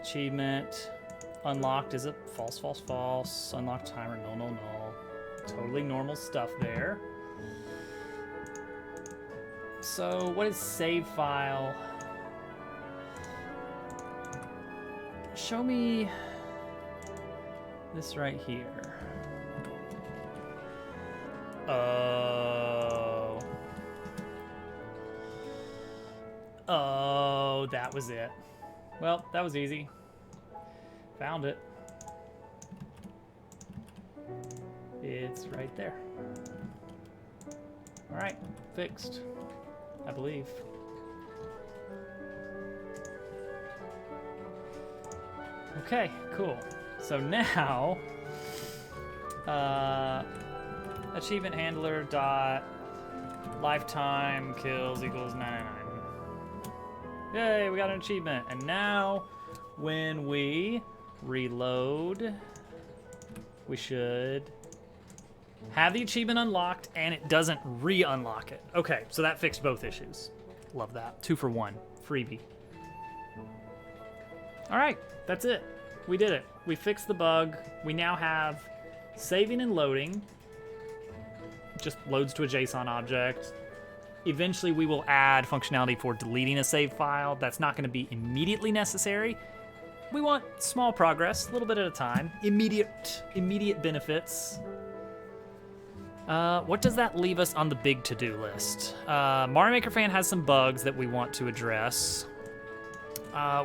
Achievement. Unlocked is a false, false, false. Unlocked timer, null, null, null. Totally normal stuff there. So, what is save file? Show me this right here. Oh. Oh, that was it. Well, that was easy. Found it. It's right there. All right, fixed. I believe. Okay, cool. So now, achievement handler dot lifetime kills equals 999. Yay, we got an achievement. And now, when we reload, we should have the achievement unlocked, and it doesn't re-unlock it. Okay, so that fixed both issues. Love that. 2 for 1. Freebie. All right, that's it. We did it. We fixed the bug. We now have saving and loading. Just loads to a JSON object. Eventually, we will add functionality for deleting a save file. That's not going to be immediately necessary. We want small progress, a little bit at a time. Immediate benefits. What does that leave us on the big to-do list? Mario Maker Fan has some bugs that we want to address.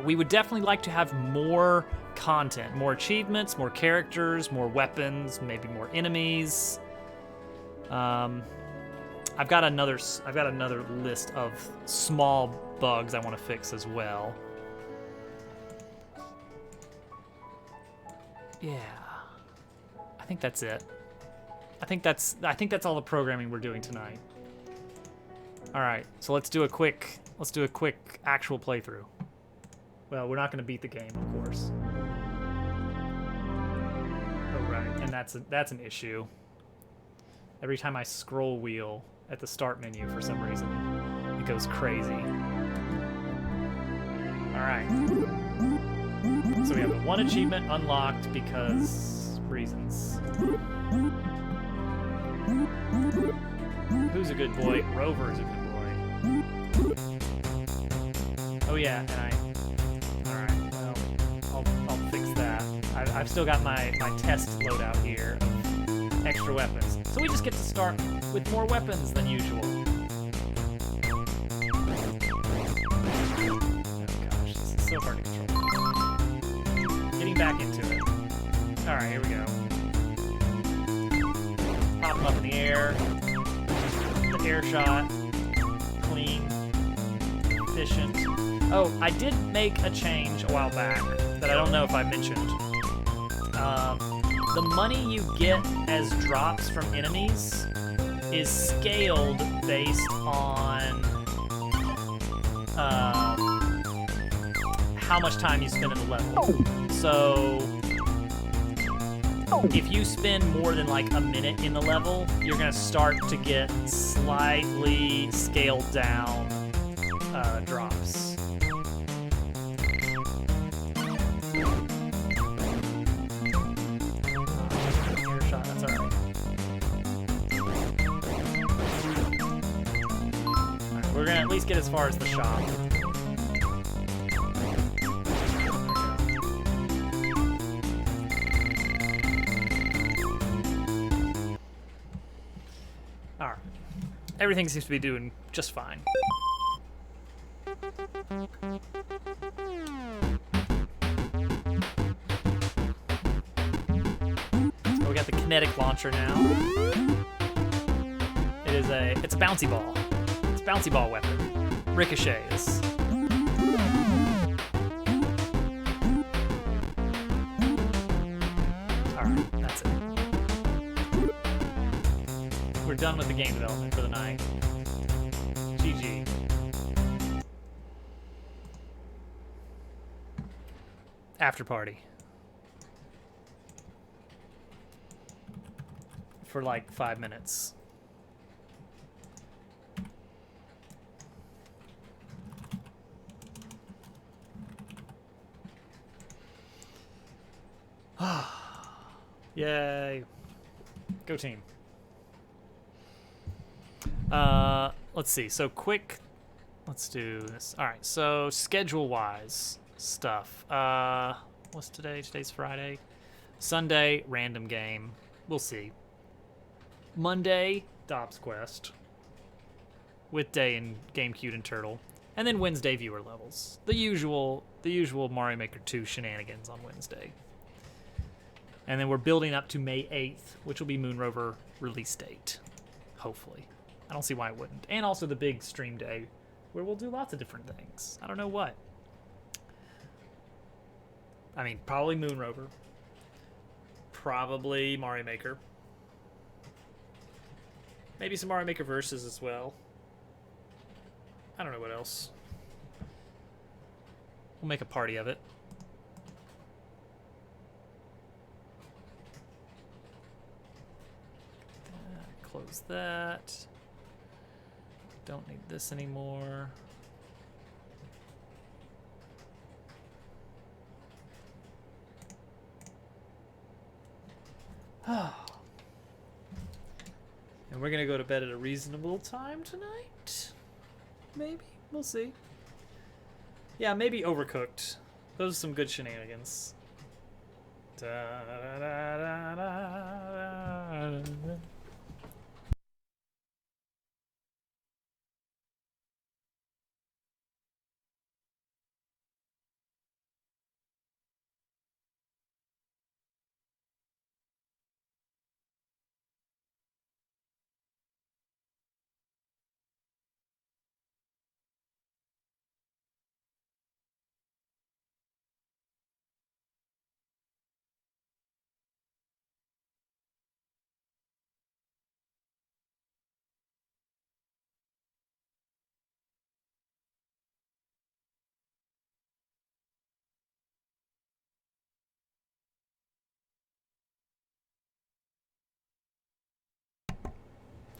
We would definitely like to have more content, more achievements, more characters, more weapons, maybe more enemies. I've got another list of small bugs I want to fix as well. Yeah, I think that's it. I think that's all the programming we're doing tonight. All right, so let's do a quick actual playthrough. Well, we're not going to beat the game, of course. Oh right, and that's an issue. Every time I scroll wheel at the start menu, for some reason, it goes crazy. All right. So we have one achievement unlocked because reasons. Who's a good boy? Rover's a good boy. Oh yeah, and alright, well, I'll fix that. I've still got my test loadout here of extra weapons. So we just get to start with more weapons than usual. Oh gosh, this is so hard to control. Getting back into it. Alright, here we go. Pop them up in the air. The air shot. Clean. Efficient. Oh, I did make a change a while back that I don't know if I mentioned. The money you get as drops from enemies is scaled based on how much time you spend in the level. So if you spend more than like a minute in the level, you're gonna start to get slightly scaled down drops. Air shot, that's alright. Alright, we're gonna at least get as far as the shop. Alright. Everything seems to be doing just fine. We got the kinetic launcher now. It's a bouncy ball. It's a bouncy ball weapon. Ricochets. Alright, that's it. We're done with the game development for the night. GG. After party. For like 5 minutes. Yay. Go team. Let's see. So let's do this. All right. So schedule-wise stuff. What's today? Today's Friday. Sunday, random game. We'll see. Monday, Dobbs Quest. With Day and GameCube and Turtle. And then Wednesday, viewer levels. The usual Mario Maker 2 shenanigans on Wednesday. And then we're building up to May 8th, which will be Moon Rover release date. Hopefully. I don't see why it wouldn't. And also the big stream day where we'll do lots of different things. I don't know what. I mean, probably Moon Rover. Probably Mario Maker. Maybe some Mario Maker Versus as well. I don't know what else. We'll make a party of it. Close that. Don't need this anymore. And we're gonna go to bed at a reasonable time tonight. Maybe. We'll see. Yeah, maybe Overcooked. Those are some good shenanigans. Da, da, da, da, da, da.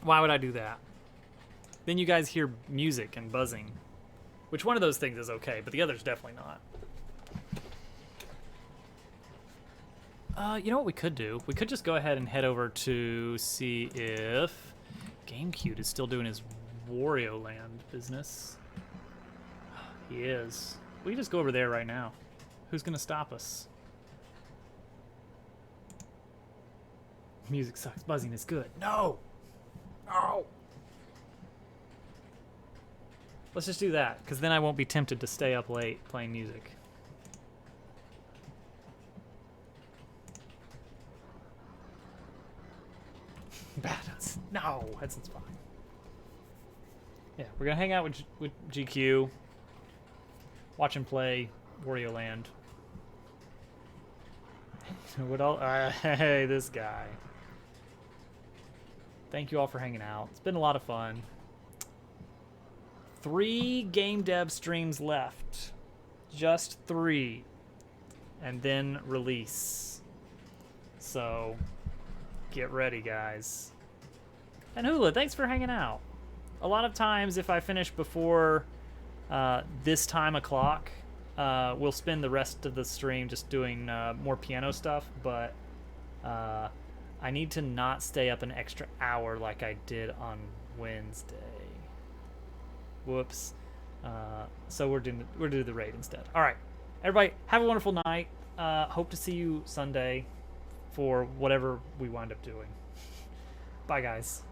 Why would I do that? Then you guys hear music and buzzing. Which one of those things is okay, but the other's definitely not. You know what we could do? We could just go ahead and head over to see if GameCube is still doing his Wario Land business. He is. We can just go over there right now. Who's gonna stop us? Music sucks. Buzzing is good. No! Oh! Let's just do that, because then I won't be tempted to stay up late playing music. Bad Hudson. No, Hudson's fine. Yeah, we're gonna hang out with GQ, watch him play Wario Land. What else? Hey, this guy. Thank you all for hanging out. It's been a lot of fun. 3 game dev streams left. Just 3. And then release. So, get ready, guys. And Hula, thanks for hanging out. A lot of times, if I finish before this time o'clock, we'll spend the rest of the stream just doing more piano stuff, but I need to not stay up an extra hour like I did on Wednesday. Whoops. So we're doing the raid instead. All right, everybody, have a wonderful night. Hope to see you Sunday for whatever we wind up doing. Bye, guys.